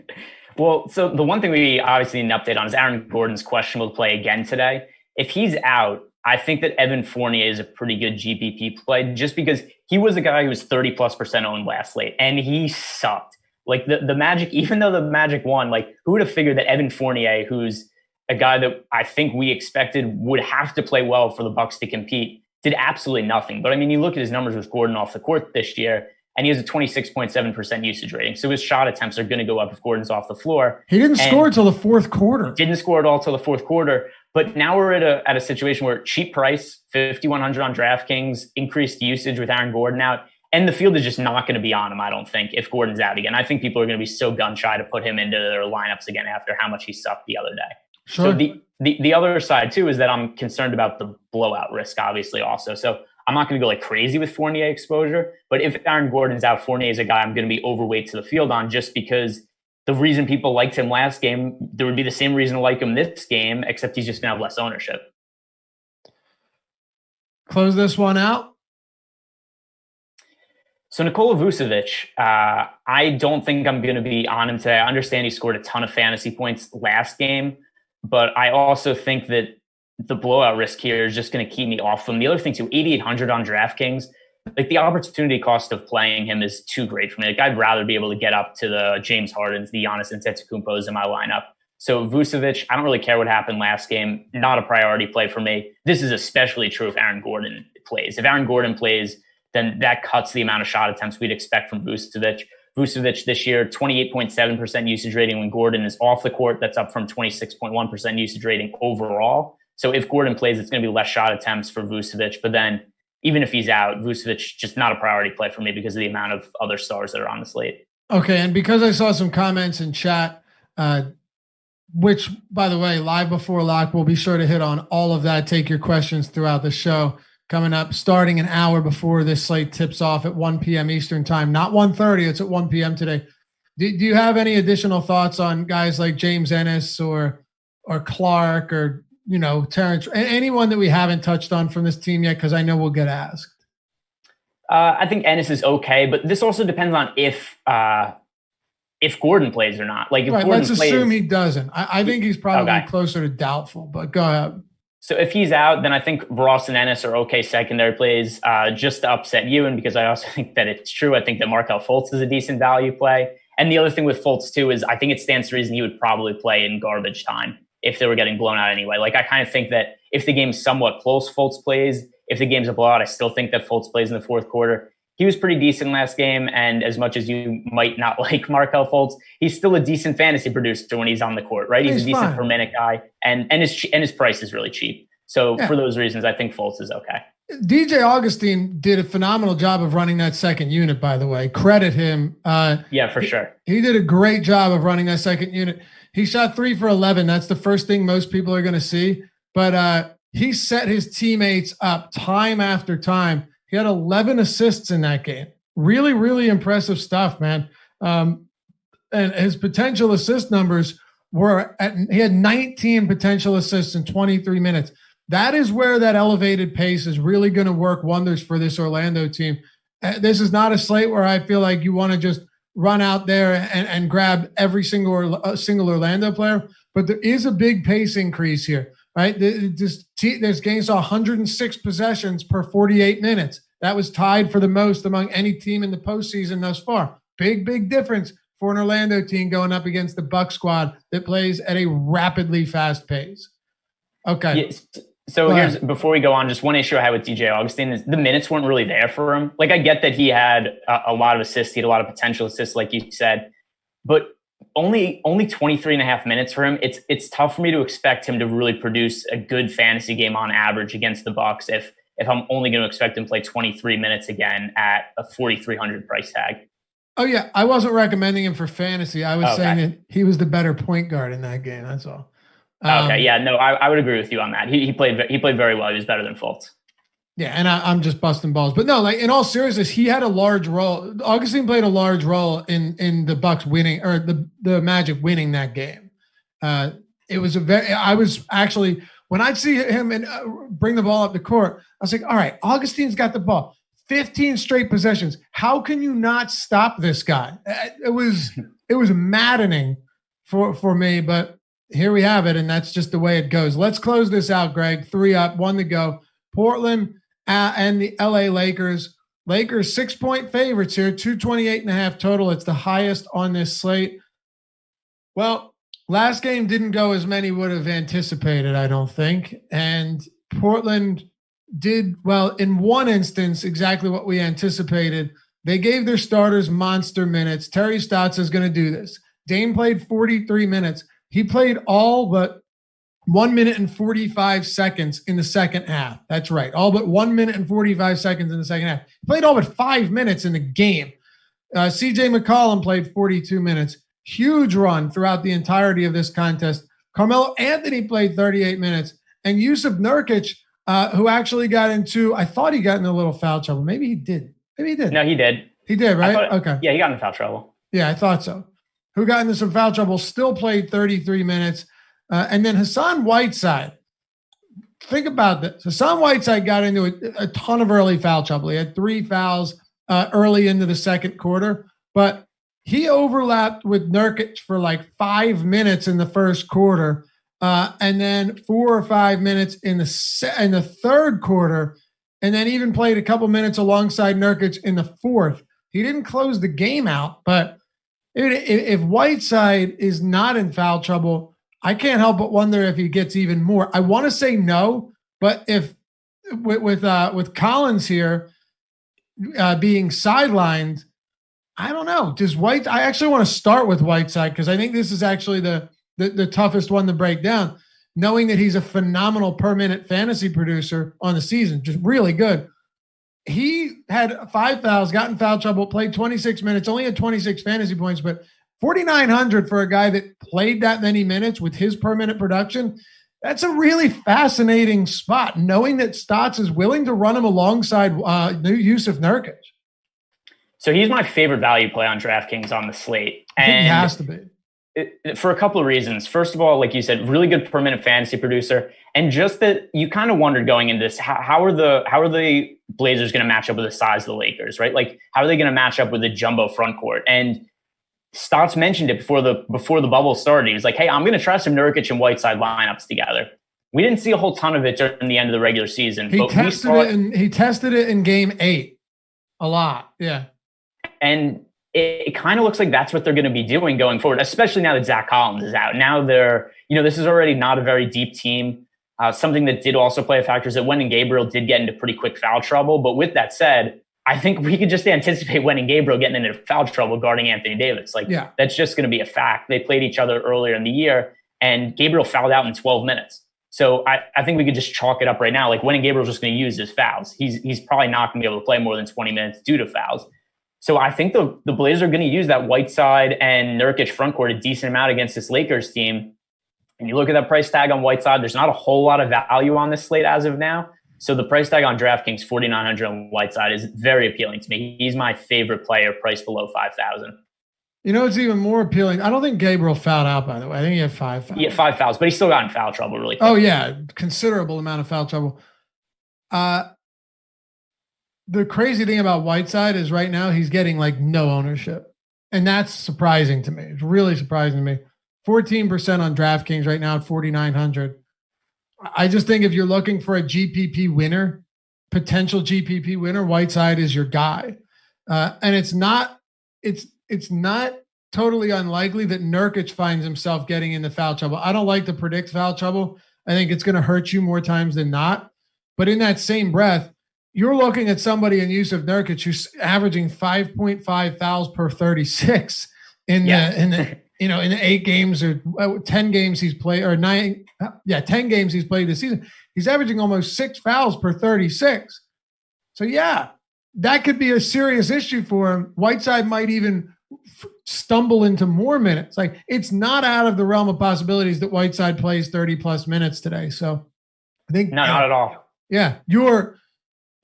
Well, so the one thing we obviously need an update on is Aaron Gordon's questionable to play again today. If he's out, I think that Evan Fournier is a pretty good GPP play just because he was a guy who was 30+% owned last late, and he sucked. Like the Magic, even though the Magic won, like who would have figured that Evan Fournier, who's a guy that I think we expected would have to play well for the Bucks to compete, did absolutely nothing. But I mean, you look at his numbers with Gordon off the court this year, and he has a 26.7% usage rating. So his shot attempts are going to go up if Gordon's off the floor. He didn't score until the fourth quarter. Didn't score at all till the fourth quarter. But now we're at a situation where cheap price, 5,100 on DraftKings, increased usage with Aaron Gordon out. And the field is just not going to be on him, I don't think, if Gordon's out again. I think people are going to be so gun-shy to put him into their lineups again after how much he sucked the other day. Sure. So the other side, too, is that I'm concerned about the blowout risk, obviously, also. So I'm not going to go like crazy with Fournier exposure. But if Aaron Gordon's out, Fournier is a guy I'm going to be overweight to the field on, just because the reason people liked him last game, there would be the same reason to like him this game, except he's just going to have less ownership. Close this one out. So Nicola Vucevic, I don't think I'm going to be on him today. I understand he scored a ton of fantasy points last game, but I also think that the blowout risk here is just going to keep me off him. The other thing too, 8,800 on DraftKings, like the opportunity cost of playing him is too great for me. Like I'd rather be able to get up to the James Hardens, the Giannis Antetokounmpos in my lineup. So Vucevic, I don't really care what happened last game. Not a priority play for me. This is especially true if Aaron Gordon plays. If Aaron Gordon plays, then that cuts the amount of shot attempts we'd expect from Vucevic. Vucevic this year, 28.7% usage rating when Gordon is off the court. That's up from 26.1% usage rating overall. So if Gordon plays, it's going to be less shot attempts for Vucevic. But then even if he's out, Vucevic just not a priority play for me because of the amount of other stars that are on the slate. Okay, and because I saw some comments in chat, which, by the way, live before lock, we'll be sure to hit on all of that. Take your questions throughout the show. Coming up, starting an hour before this slate tips off at 1 p.m. Eastern time, not 1:30. It's at 1 p.m. today. Do you have any additional thoughts on guys like James Ennis or Clark or, Terrence, anyone that we haven't touched on from this team yet? Because I know we'll get asked. I think Ennis is okay, but this also depends on if Gordon plays or not. Like if right, Gordon let's assume he doesn't. I think he's probably closer to doubtful, but go ahead. So if he's out, then I think Ross and Ennis are okay secondary plays, just to upset you. And because I also think that it's true, I think that Markelle Fultz is a decent value play. And the other thing with Fultz too is I think it stands to reason he would probably play in garbage time if they were getting blown out anyway. Like I kind of think that if the game's somewhat close, Fultz plays. If the game's a blowout, I still think that Fultz plays in the fourth quarter. He was pretty decent last game, and as much as you might not like Markelle Fultz, he's still a decent fantasy producer when he's on the court, right? He's a decent per minute guy, and his price is really cheap. So for those reasons, I think Fultz is okay. DJ Augustine did a phenomenal job of running that second unit, by the way. Credit him. Yeah, for sure. He did a great job of running that second unit. He shot 3 for 11. That's the first thing most people are going to see. But he set his teammates up time after time. He had 11 assists in that game. Really, really impressive stuff, man. And his potential assist numbers he had 19 potential assists in 23 minutes. That is where that elevated pace is really going to work wonders for this Orlando team. This is not a slate where I feel like you want to just run out there and grab every single Orlando player, but there is a big pace increase here, right? This game saw 106 possessions per 48 minutes. That was tied for the most among any team in the postseason thus far. Big difference for an Orlando team going up against the Buck squad that plays at a rapidly fast pace. Okay. Yes. So before we go on, just one issue I had with DJ Augustine is the minutes weren't really there for him. Like I get that he had a lot of assists, he had a lot of potential assists, like you said, but only 23 and a half minutes for him. It's tough for me to expect him to really produce a good fantasy game on average against the Bucks if I'm only going to expect him to play 23 minutes again at a 4,300 price tag. Oh yeah, I wasn't recommending him for fantasy. I was saying that he was the better point guard in that game. That's all. Okay, yeah, no, I would agree with you on that. He played very well. He was better than Fultz. Yeah, and I'm just busting balls, but no, like in all seriousness, he had a large role. Augustine played a large role in the Bucks winning or the Magic winning that game. It was I was actually when I'd see him and bring the ball up the court, I was like, all right, Augustine's got the ball, 15 straight possessions. How can you not stop this guy? It was maddening for me, but. Here we have it, and that's just the way it goes. Let's close this out, Greg. 3 up, 1 to go. Portland and the LA Lakers. Lakers 6-point favorites here, 228.5 total. It's the highest on this slate. Well, last game didn't go as many would have anticipated, I don't think. And Portland did, well, in one instance, exactly what we anticipated. They gave their starters monster minutes. Terry Stotts is going to do this. Dame played 43 minutes. He played all but 1 minute and 45 seconds in the second half. That's right. All but 1 minute and 45 seconds in the second half. He played all but 5 minutes in the game. CJ McCollum played 42 minutes. Huge run throughout the entirety of this contest. Carmelo Anthony played 38 minutes. And Yusuf Nurkic, who actually got into, I thought he got in a little foul trouble. Maybe he did. No, he did. He did, right? Okay. Yeah, he got in foul trouble. Yeah, I thought so. Who got into some foul trouble, still played 33 minutes. And then Hassan Whiteside. Think about this. Hassan Whiteside got into a ton of early foul trouble. He had 3 fouls early into the second quarter, but he overlapped with Nurkic for like 5 minutes in the first quarter, and then 4 or 5 minutes in the third quarter, and then even played a couple minutes alongside Nurkic in the fourth. He didn't close the game out, but if Whiteside is not in foul trouble, I can't help but wonder if he gets even more. I want to say no, but if with Collins here being sidelined, I don't know. I actually want to start with Whiteside because I think this is actually the toughest one to break down, knowing that he's a phenomenal per minute fantasy producer on the season, just really good. He had 5 fouls, got in foul trouble, played 26 minutes, only had 26 fantasy points, but 4,900 for a guy that played that many minutes with his per minute production. That's a really fascinating spot, knowing that Stotts is willing to run him alongside Yusuf Nurkic. So he's my favorite value play on DraftKings on the slate. And he has to be. For a couple of reasons. First of all, like you said, really good per minute fantasy producer. And just that you kind of wondered going into this, how are the Blazers going to match up with the size of the Lakers, right? Like, how are they going to match up with the jumbo front court? And Stotts mentioned it before the bubble started. He was like, hey, I'm going to try some Nurkic and Whiteside lineups together. We didn't see a whole ton of it during the end of the regular season. He tested it in game 8 a lot. Yeah. And it kind of looks like that's what they're going to be doing going forward, especially now that Zach Collins is out. Now this is already not a very deep team. Something that did also play a factor is that Wenyen Gabriel did get into pretty quick foul trouble. But with that said, I think we could just anticipate Wenyen Gabriel getting into foul trouble guarding Anthony Davis. That's just going to be a fact. They played each other earlier in the year, and Gabriel fouled out in 12 minutes. So I think we could just chalk it up right now. Like, Wenyen Gabriel's just going to use his fouls. He's probably not going to be able to play more than 20 minutes due to fouls. So I think the Blazers are going to use that Whiteside and Nurkic front court a decent amount against this Lakers team. And you look at that price tag on Whiteside, there's not a whole lot of value on this slate as of now. So the price tag on DraftKings, 4,900 on Whiteside, is very appealing to me. He's my favorite player, priced below 5,000. You know, it's even more appealing. I don't think Gabriel fouled out, by the way. I think he had 5 fouls. Yeah, 5 fouls, but he still got in foul trouble really quick. Oh, yeah. Considerable amount of foul trouble. The crazy thing about Whiteside is right now he's getting like no ownership. And that's surprising to me. It's really surprising to me. 14% on DraftKings right now at 4,900. I just think if you're looking for a GPP winner, potential GPP winner, Whiteside is your guy. And it's not totally unlikely that Nurkic finds himself getting into foul trouble. I don't like to predict foul trouble. I think it's going to hurt you more times than not. But in that same breath, you're looking at somebody in Yusuf Nurkic who's averaging 5.5 fouls per 36 in the 8 games or 10 games he's played, or 10 games he's played this season. He's averaging almost 6 fouls per 36. So yeah, that could be a serious issue for him. Whiteside might even stumble into more minutes. Like, it's not out of the realm of possibilities that Whiteside plays 30 plus minutes today. So I think not at all. Yeah,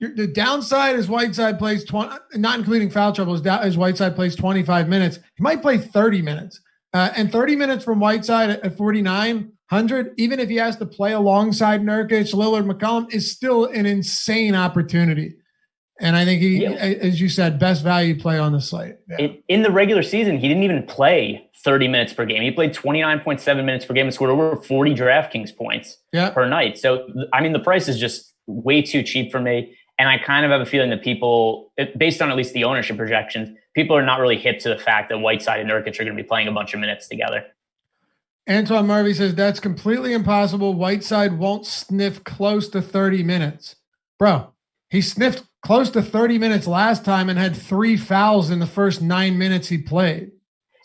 the downside is Whiteside plays 20, not including foul trouble, is Whiteside plays 25 minutes. He might play 30 minutes. And 30 minutes from Whiteside at 4,900, even if he has to play alongside Nurkic, Lillard, McCollum, is still an insane opportunity. And I think he, as you said, best value play on the slate. Yeah. In the regular season, he didn't even play 30 minutes per game. He played 29.7 minutes per game and scored over 40 DraftKings points per night. So, I mean, the price is just way too cheap for me. And I kind of have a feeling that people, based on at least the ownership projections, people are not really hip to the fact that Whiteside and Nurkic are going to be playing a bunch of minutes together. Antoine Murphy says that's completely impossible. Whiteside won't sniff close to 30 minutes. bro, he sniffed close to 30 minutes last time and had 3 fouls in the first 9 minutes he played.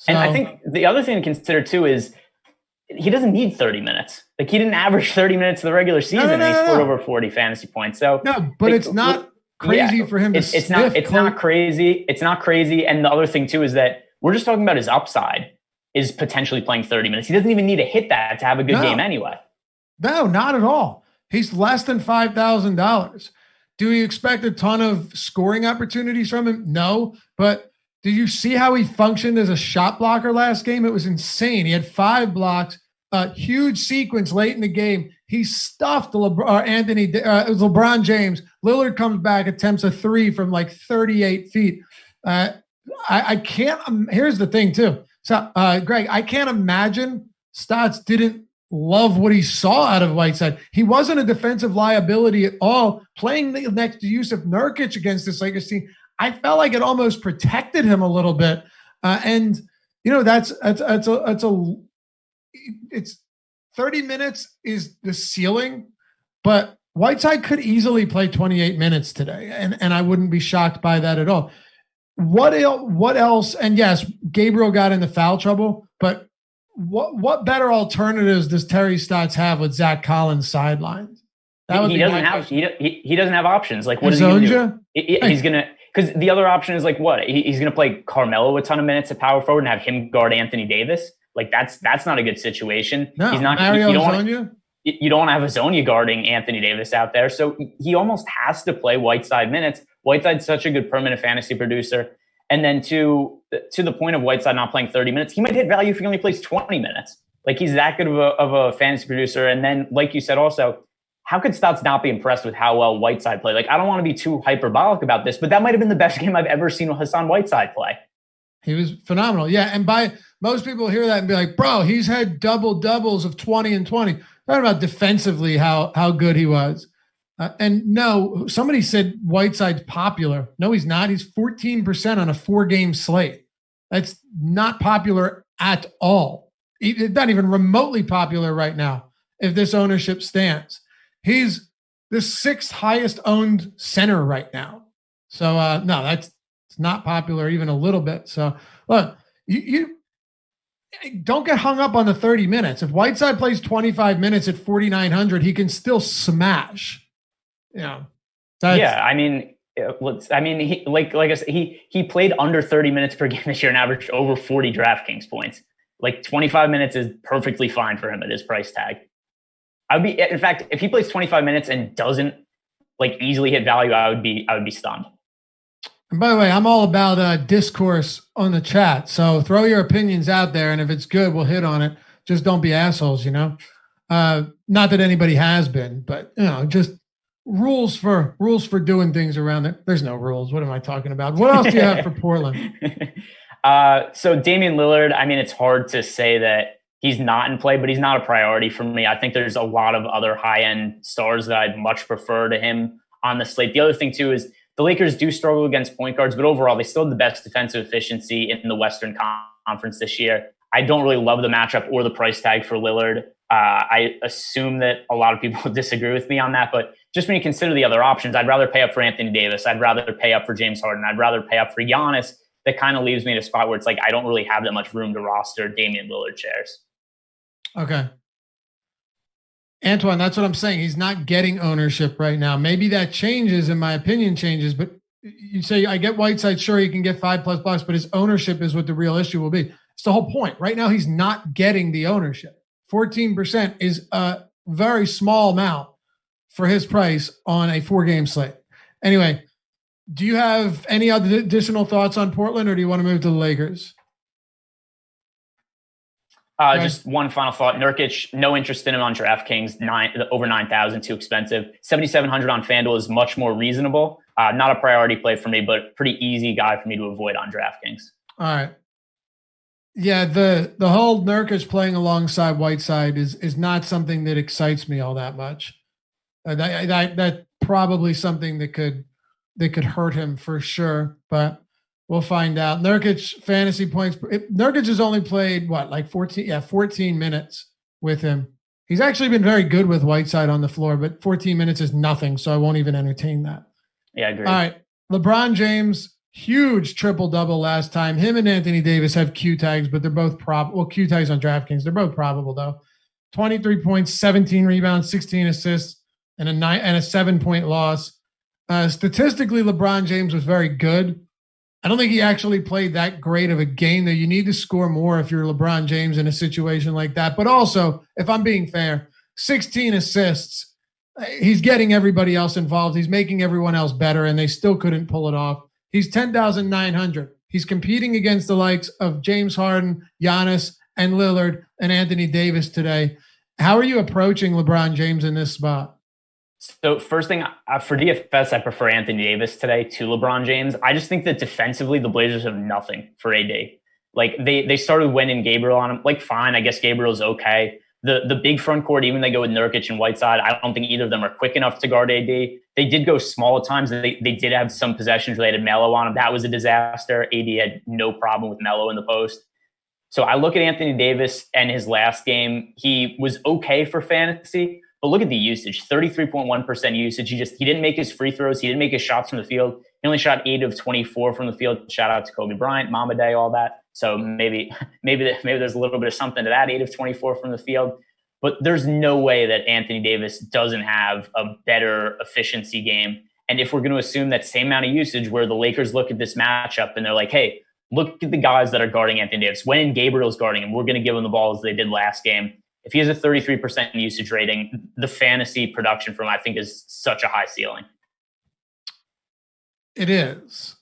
And I think the other thing to consider too is he doesn't need 30 minutes. Like he didn't average 30 minutes in the regular season and he scored over 40 fantasy points. So no, but it's not crazy for him to it's not crazy. It's not crazy. And the other thing too is that we're just talking about his upside is potentially playing 30 minutes. He doesn't even need to hit that to have a good game anyway. No, not at all. He's less than $5,000. Do we expect a ton of scoring opportunities from him? No, but did you see how he functioned as a shot blocker last game? It was insane. He had 5 blocks, a huge sequence late in the game. He stuffed LeBron James. Lillard comes back, attempts a 3 from like 38 feet. I can't. Here's the thing too. So, Greg, I can't imagine Stotts didn't love what he saw out of Whiteside. He wasn't a defensive liability at all. Playing next to Yusuf Nurkic against this Lakers team, I felt like it almost protected him a little bit. And you know, it's 30 minutes is the ceiling, but Whiteside could easily play 28 minutes today, and I wouldn't be shocked by that at all. What else? And yes, Gabriel got into foul trouble, but what better alternatives does Terry Stotts have with Zach Collins sidelined? He doesn't have options. Like, what is he going to do? He's going to, because the other option is like what? He's going to play Carmelo a ton of minutes at power forward and have him guard Anthony Davis. Like that's not a good situation. No, he's not. Mario you don't want to have Azonia guarding Anthony Davis out there. So he almost has to play Whiteside minutes. Whiteside's such a good permanent fantasy producer. And then to the point of Whiteside not playing 30 minutes, he might hit value if he only plays 20 minutes. Like he's that good of a fantasy producer. And then, like you said, also, how could Stotts not be impressed with how well Whiteside played? Like, I don't want to be too hyperbolic about this, but that might have been the best game I've ever seen Hassan Whiteside play. He was phenomenal. Yeah. And by most people hear that and be like, bro, he's had doubles of 20 and 20. Talking about defensively, how good he was. And no, somebody said Whiteside's popular. No, he's not. He's 14% on a 4-game slate. That's not popular at all. It's not even remotely popular right now if this ownership stands. He's the 6th highest owned center right now. So, no, it's not popular even a little bit. So, look, you don't get hung up on the 30 minutes. If Whiteside plays 25 minutes at 4,900, he can still smash. Yeah. I mean, he, like I said, he played under 30 minutes per game this year and averaged over 40 DraftKings points. Like 25 minutes is perfectly fine for him at his price tag. In fact, if he plays 25 minutes and doesn't like easily hit value, I would be stunned. And by the way, I'm all about discourse on the chat. So throw your opinions out there. And if it's good, we'll hit on it. Just don't be assholes, you know? Not that anybody has been, but you know, just rules for doing things around it. There's no rules. What am I talking about? What else do you have for Portland? So Damian Lillard, I mean, it's hard to say that he's not in play, but he's not a priority for me. I think there's a lot of other high-end stars that I'd much prefer to him on the slate. The other thing too is the Lakers do struggle against point guards, but overall they still have the best defensive efficiency in the Western Conference this year. I don't really love the matchup or the price tag for Lillard. I assume that a lot of people disagree with me on that, but just when you consider the other options, I'd rather pay up for Anthony Davis. I'd rather pay up for James Harden. I'd rather pay up for Giannis. That kind of leaves me in a spot where it's like I don't really have that much room to roster Damian Lillard shares. Okay. Antoine, that's what I'm saying. He's not getting ownership right now. Maybe that changes, in my opinion changes, but you say, I get Whiteside, sure, he can get 5+ bucks, but his ownership is what the real issue will be. It's the whole point. Right now, he's not getting the ownership. 14% is a very small amount for his price on a 4-game slate. Anyway, do you have any other additional thoughts on Portland, or do you want to move to the Lakers? Just one final thought. Nurkic, no interest in him on DraftKings. Over 9,000, too expensive. 7,700 on FanDuel is much more reasonable. Not a priority play for me, but pretty easy guy for me to avoid on DraftKings. All right. Yeah, the whole Nurkic playing alongside Whiteside is not something that excites me all that much. That probably something that could hurt him for sure, but we'll find out. Nurkic fantasy points. Nurkic has only played 14 minutes with him. He's actually been very good with Whiteside on the floor, but 14 minutes is nothing, so I won't even entertain that. Yeah, I agree. All right. LeBron James, huge triple-double last time. Him and Anthony Davis have Q tags, but they're both probable. Well, Q tags on DraftKings. They're both probable, though. 23 points, 17 rebounds, 16 assists, and a 7-point loss. Statistically, LeBron James was very good. I don't think he actually played that great of a game, though. You need to score more if you're LeBron James in a situation like that. But also, if I'm being fair, 16 assists. He's getting everybody else involved. He's making everyone else better, and they still couldn't pull it off. He's 10,900. He's competing against the likes of James Harden, Giannis, and Lillard, and Anthony Davis today. How are you approaching LeBron James in this spot? So first thing, for DFS, I prefer Anthony Davis today to LeBron James. I just think that defensively, the Blazers have nothing for AD. Like they started winning Gabriel on him. Like, fine, I guess Gabriel's okay. The big front court, even they go with Nurkic and Whiteside, I don't think either of them are quick enough to guard AD. They did go small at times. They did have some possessions where they had Melo on him. That was a disaster. AD had no problem with Melo in the post. So I look at Anthony Davis and his last game. He was okay for fantasy, but look at the usage, 33.1% usage. He didn't make his free throws. He didn't make his shots from the field. He only shot 8 of 24 from the field. Shout out to Kobe Bryant, Mama Day, all that. So maybe there's a little bit of something to that, 8 of 24 from the field. But there's no way that Anthony Davis doesn't have a better efficiency game. And if we're going to assume that same amount of usage where the Lakers look at this matchup and they're like, hey, look at the guys that are guarding Anthony Davis. When Gabriel's guarding him, we're going to give him the ball as they did last game. If he has a 33% usage rating, the fantasy production from him, I think, is such a high ceiling. It is.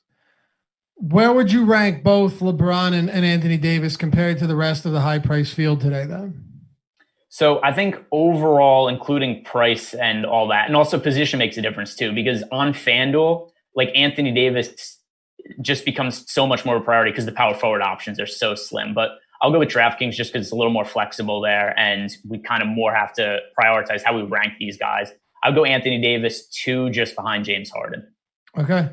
Where would you rank both LeBron and Anthony Davis compared to the rest of the high price field today, then? So I think overall, including price and all that, and also position makes a difference too, because on FanDuel, like Anthony Davis just becomes so much more of a priority because the power forward options are so slim. But I'll go with DraftKings just because it's a little more flexible there, and we kind of more have to prioritize how we rank these guys. I'll go Anthony Davis 2 just behind James Harden. Okay.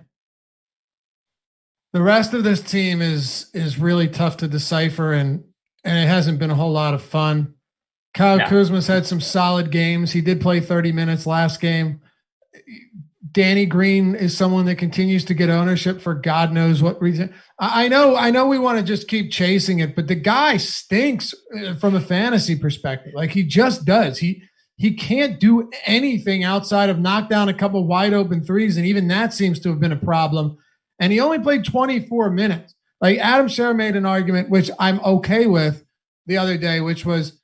The rest of this team is really tough to decipher, and it hasn't been a whole lot of fun. Kyle Kuzma's had some solid games. He did play 30 minutes last game. Danny Green is someone that continues to get ownership for God knows what reason. I know we want to just keep chasing it, but the guy stinks from a fantasy perspective. Like, he just does. He can't do anything outside of knock down a couple wide open threes, and even that seems to have been a problem. And he only played 24 minutes. Like, Adam Scher made an argument, which I'm okay with, the other day, which was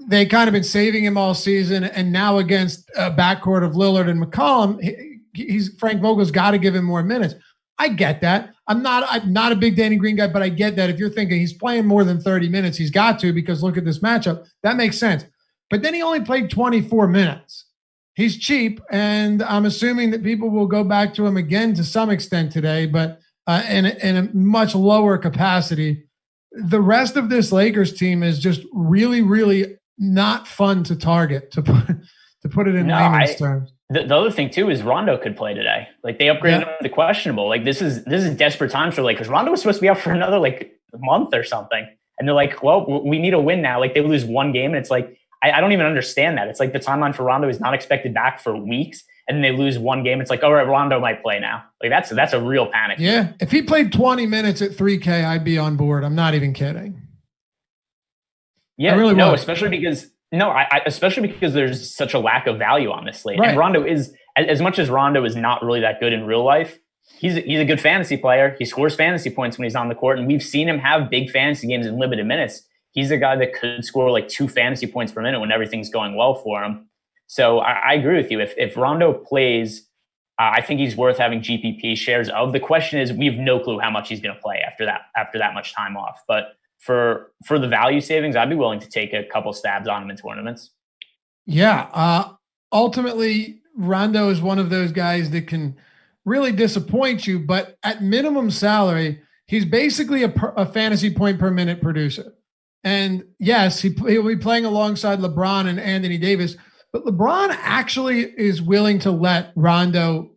they kind of been saving him all season, and now against a backcourt of Lillard and McCollum, Frank Vogel's got to give him more minutes. I get that. I'm not a big Danny Green guy, but I get that if you're thinking he's playing more than 30 minutes, he's got to, because look at this matchup. That makes sense. But then he only played 24 minutes. He's cheap, and I'm assuming that people will go back to him again to some extent today, but in a much lower capacity. The rest of this Lakers team is just really, really not fun to target, to put it in layman's terms. The other thing too is Rondo could play today. Like, they upgraded him to questionable. Like, this is desperate times for Lakers. Rondo was supposed to be out for another month or something, and they're like, well, we need a win now. Like, they lose one game, and it's like, I don't even understand that. It's like the timeline for Rondo is not expected back for weeks, and then they lose one game. It's like, all right, Rondo might play now. Like, that's a real panic. Yeah, if he played 20 minutes at 3K, I'd be on board. I'm not even kidding. Yeah, especially because there's such a lack of value on this slate. Right. And Rondo is, as much as Rondo is not really that good in real life, he's a good fantasy player. He scores fantasy points when he's on the court, and we've seen him have big fantasy games in limited minutes. He's a guy that could score like 2 fantasy points per minute when everything's going well for him. So I agree with you. If Rondo plays, I think he's worth having GPP shares of. The question is, we have no clue how much he's going to play after that much time off. But for the value savings, I'd be willing to take a couple stabs on him in tournaments. Yeah. Ultimately, Rondo is one of those guys that can really disappoint you, but at minimum salary, he's basically a fantasy point per minute producer. And yes, he'll be playing alongside LeBron and Anthony Davis, but LeBron actually is willing to let Rondo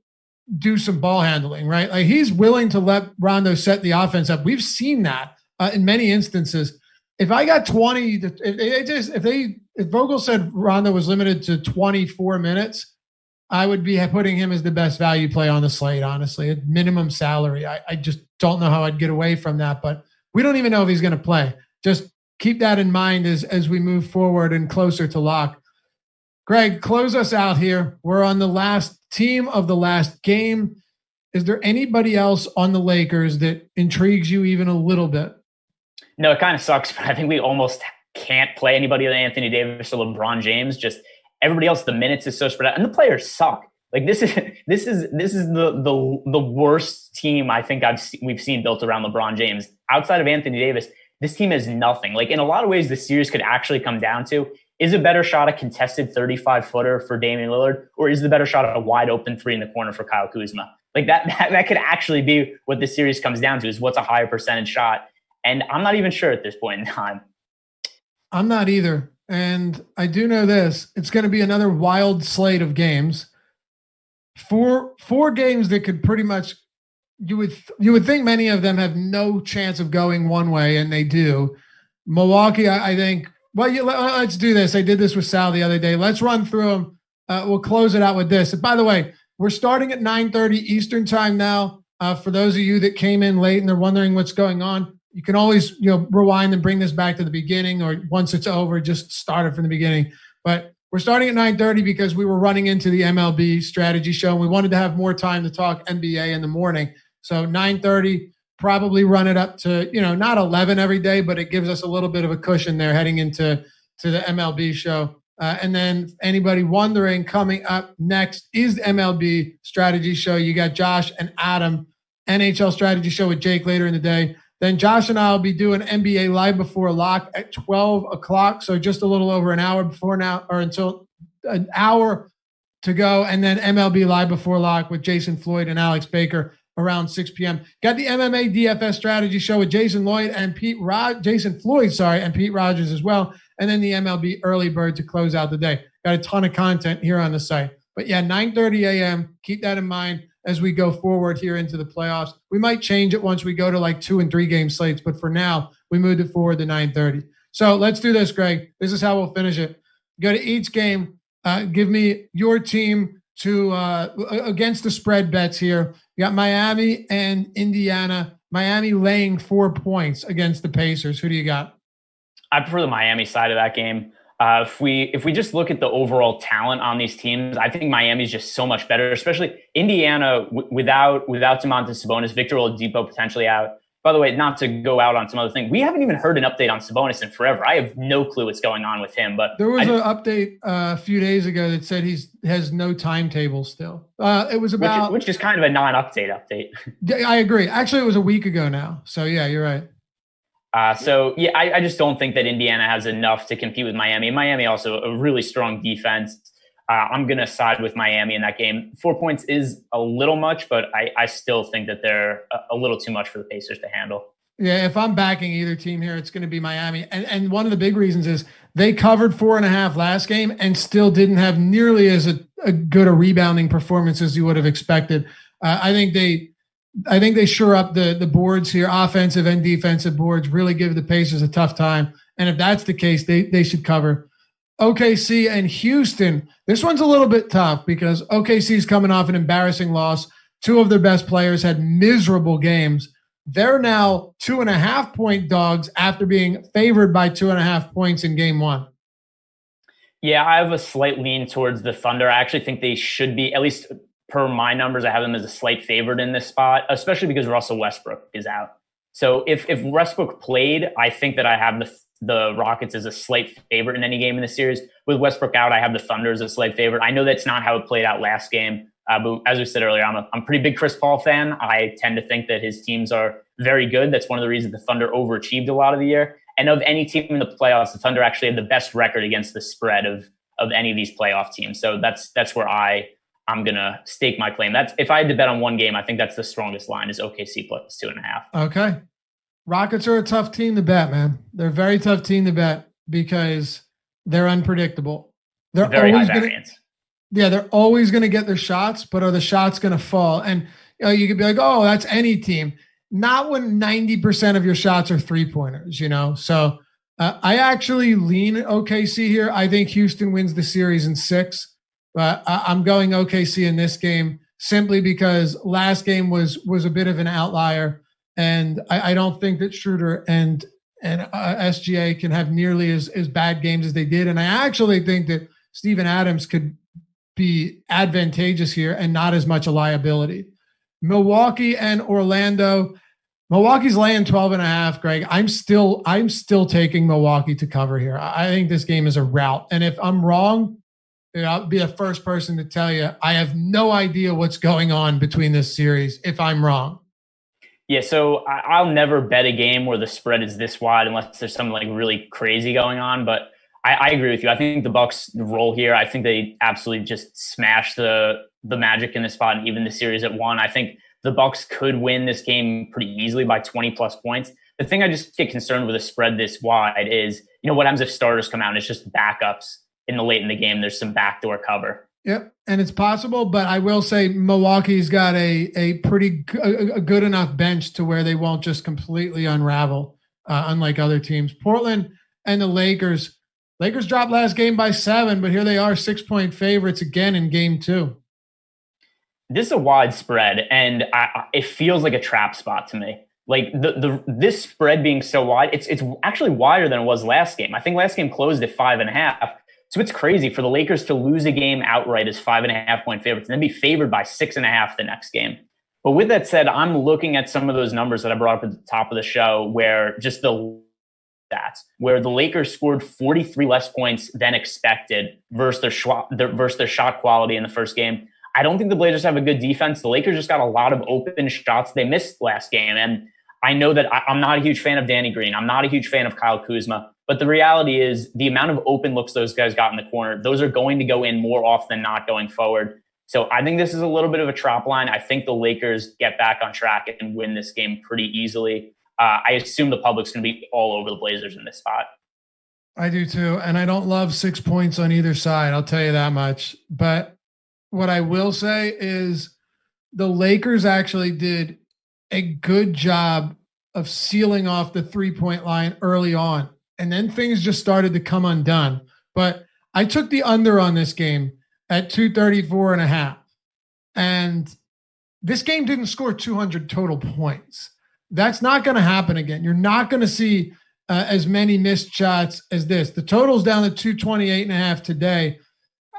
do some ball handling, right? Like, he's willing to let Rondo set the offense up. We've seen that in many instances. if I got 20, if Vogel said Rondo was limited to 24 minutes, I would be putting him as the best value play on the slate, honestly, at minimum salary. I just don't know how I'd get away from that, but we don't even know if he's going to play. Just keep that in mind as we move forward and closer to lock. Greg, close us out here. We're on the last team of the last game. Is there anybody else on the Lakers that intrigues you even a little bit? No, it kind of sucks, but I think we almost can't play anybody other than Anthony Davis or LeBron James. Just everybody else, the minutes is so spread out, and the players suck. Like this is the worst team I think we've seen built around LeBron James. Outside of Anthony Davis, this team is nothing. Like in a lot of ways, the series could actually come down to, is a better shot a contested 35-footer for Damian Lillard, or is the better shot a wide open three in the corner for Kyle Kuzma? Like that could actually be what the series comes down to, is what's a higher percentage shot. And I'm not even sure at this point in time. I'm not either. And I do know this, it's going to be another wild slate of games. Four games that could pretty much, you would think many of them have no chance of going one way, and they do. Milwaukee, I think, let's do this. I did this with Sal the other day. Let's run through them. We'll close it out with this. And by the way, we're starting at 9:30 Eastern time now. For those of you that came in late and they're wondering what's going on, you can always rewind and bring this back to the beginning, or once it's over, just start it from the beginning. But we're starting at 9:30 because we were running into the MLB strategy show, and we wanted to have more time to talk NBA in the morning. So 9:30, probably run it up to, not 11 every day, but it gives us a little bit of a cushion there heading into the MLB show. And then anybody wondering, coming up next is the MLB strategy show. You got Josh and Adam, NHL strategy show with Jake later in the day. Then Josh and I will be doing NBA Live Before Lock at 12 o'clock. So just a little over an hour before now, or until an hour to go. And then MLB Live Before Lock with Jason Floyd and Alex Baker around 6 p.m. Got the MMA DFS strategy show with Jason Floyd, and Pete Rogers as well. And then the MLB early bird to close out the day. Got a ton of content here on the site. But yeah, 9:30 a.m. Keep that in mind as we go forward here into the playoffs. We might change it once we go to like 2 and 3 game slates, but for now, we moved it forward to 9:30. So let's do this, Greg. This is how we'll finish it. Go to each game. Give me your team to against the spread bets here. You got Miami and Indiana. Miami laying 4 points against the Pacers. Who do you got? I prefer the Miami side of that game. If we just look at the overall talent on these teams, I think Miami is just so much better, especially Indiana without Domantas Sabonis, Victor Oladipo potentially out. By the way, not to go out on some other thing, we haven't even heard an update on Sabonis in forever. I have no clue what's going on with him. But there was an update a few days ago that said he has no timetable still. It was about which is kind of a non-update update. I agree. Actually, it was a week ago now. So yeah, you're right. I just don't think that Indiana has enough to compete with Miami. Miami also a really strong defense. I'm going to side with Miami in that game. 4 points is a little much, but I still think that they're a little too much for the Pacers to handle. Yeah, if I'm backing either team here, it's going to be Miami. And one of the big reasons is they covered 4.5 last game and still didn't have nearly as a good a rebounding performance as you would have expected. I think they shore up the boards here, offensive and defensive boards, really give the Pacers a tough time. And if that's the case, they should cover. OKC and Houston. This one's a little bit tough because OKC is coming off an embarrassing loss. 2 of their best players had miserable games. They're now 2.5 point dogs after being favored by 2.5 points in game 1. Yeah, I have a slight lean towards the Thunder. I actually think they should be, at least per my numbers, I have them as a slight favorite in this spot, especially because Russell Westbrook is out. So if Westbrook played, I think that I have the Rockets as a slight favorite in any game in the series. With Westbrook out, I have the Thunder as a slight favorite. I know that's not how it played out last game. But as we said earlier, I'm a pretty big Chris Paul fan. I tend to think that his teams are very good. That's one of the reasons the Thunder overachieved a lot of the year. And of any team in the playoffs, the Thunder actually had the best record against the spread of any of these playoff teams. So that's where I'm going to stake my claim. That's if I had to bet on one game, I think that's the strongest line is OKC plus 2.5. Okay. Rockets are a tough team to bet, man. They're a very tough team to bet because they're unpredictable. They're very high variance. They're always going to get their shots, but are the shots going to fall? And you could be like, oh, that's any team. Not when 90% of your shots are 3-pointers, So I actually lean OKC here. I think Houston wins the series in 6, but I'm going OKC in this game simply because last game was a bit of an outlier, and I don't think that Schroeder and SGA can have nearly as bad games as they did. And I actually think that Steven Adams could be advantageous here and not as much a liability. Milwaukee and Orlando. Milwaukee's laying 12.5, Greg. I'm still taking Milwaukee to cover here. I think this game is a rout. And if I'm wrong, I'll be the first person to tell you I have no idea what's going on between this series if I'm wrong. Yeah, so I'll never bet a game where the spread is this wide unless there's something like really crazy going on. But I agree with you. I think the Bucks roll here. I think they absolutely just smash the Magic in this spot and even the series at 1. I think the Bucks could win this game pretty easily by 20 plus points. The thing I just get concerned with a spread this wide is, what happens if starters come out and it's just backups late in the game? There's some backdoor cover. Yep, and it's possible, but I will say Milwaukee's got a pretty good enough bench to where they won't just completely unravel, unlike other teams. Portland and the Lakers. Lakers dropped last game by 7, but here they are 6-point favorites again in game 2. This is a wide spread, and it feels like a trap spot to me. Like this spread being so wide, it's actually wider than it was last game. I think last game closed at 5.5. So it's crazy for the Lakers to lose a game outright as 5.5-point favorites and then be favored by 6.5 the next game. But with that said, I'm looking at some of those numbers that I brought up at the top of the show where just the stats, where the Lakers scored 43 less points than expected versus their shot quality in the first game. I don't think the Blazers have a good defense. The Lakers just got a lot of open shots they missed last game. And I know that I'm not a huge fan of Danny Green. I'm not a huge fan of Kyle Kuzma. But the reality is the amount of open looks those guys got in the corner, those are going to go in more often than not going forward. So I think this is a little bit of a trap line. I think the Lakers get back on track and win this game pretty easily. I assume the public's going to be all over the Blazers in this spot. I do too. And I don't love 6 points on either side. I'll tell you that much. But what I will say is the Lakers actually did a good job of sealing off the 3-point line early on. And then things just started to come undone. But I took the under on this game at 234.5. And this game didn't score 200 total points. That's not going to happen again. You're not going to see as many missed shots as this. The total's down to 228.5 today.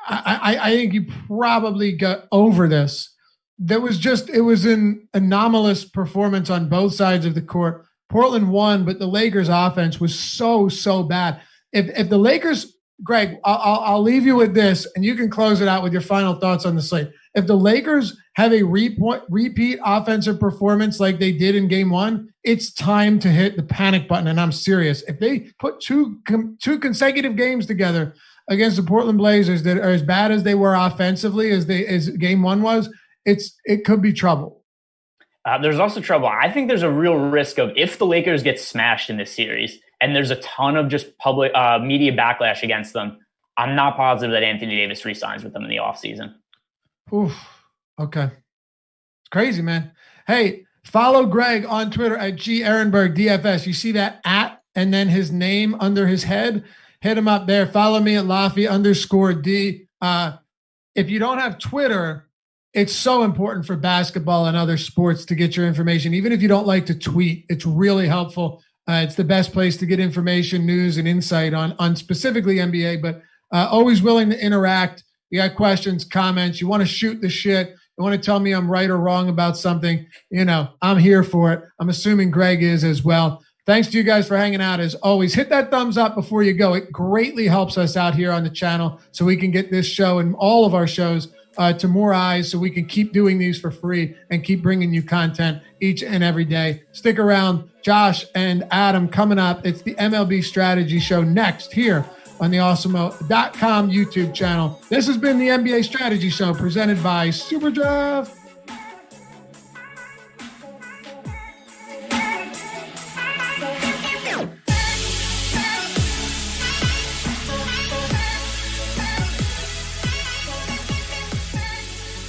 I think you probably got over this. It was an anomalous performance on both sides of the court. Portland won, but the Lakers offense was so bad. If the Lakers, Greg, I'll leave you with this, and you can close it out with your final thoughts on the slate. If the Lakers have a repeat offensive performance like they did in game 1, it's time to hit the panic button, and I'm serious. If they put two consecutive games together against the Portland Blazers that are as bad as they were offensively as game 1 was, it could be trouble. There's also trouble. I think there's a real risk of if the Lakers get smashed in this series and there's a ton of just public media backlash against them, I'm not positive that Anthony Davis re-signs with them in the offseason. Oof. Okay. It's crazy, man. Hey, follow Greg on Twitter at G Ehrenberg DFS. You see that at and then his name under his head? Hit him up there. Follow me at Laffy_D. If you don't have Twitter, it's so important for basketball and other sports to get your information. Even if you don't like to tweet, it's really helpful. It's the best place to get information, news, and insight on specifically NBA, but always willing to interact. You got questions, comments, you want to shoot the shit, you want to tell me I'm right or wrong about something, I'm here for it. I'm assuming Greg is as well. Thanks to you guys for hanging out. As always, hit that thumbs up before you go. It greatly helps us out here on the channel so we can get this show and all of our shows to more eyes, so we can keep doing these for free and keep bringing you content each and every day. Stick around. Josh and Adam coming up. It's the MLB Strategy Show next here on the Awesemo.com YouTube channel. This has been the NBA Strategy Show presented by SuperDraft.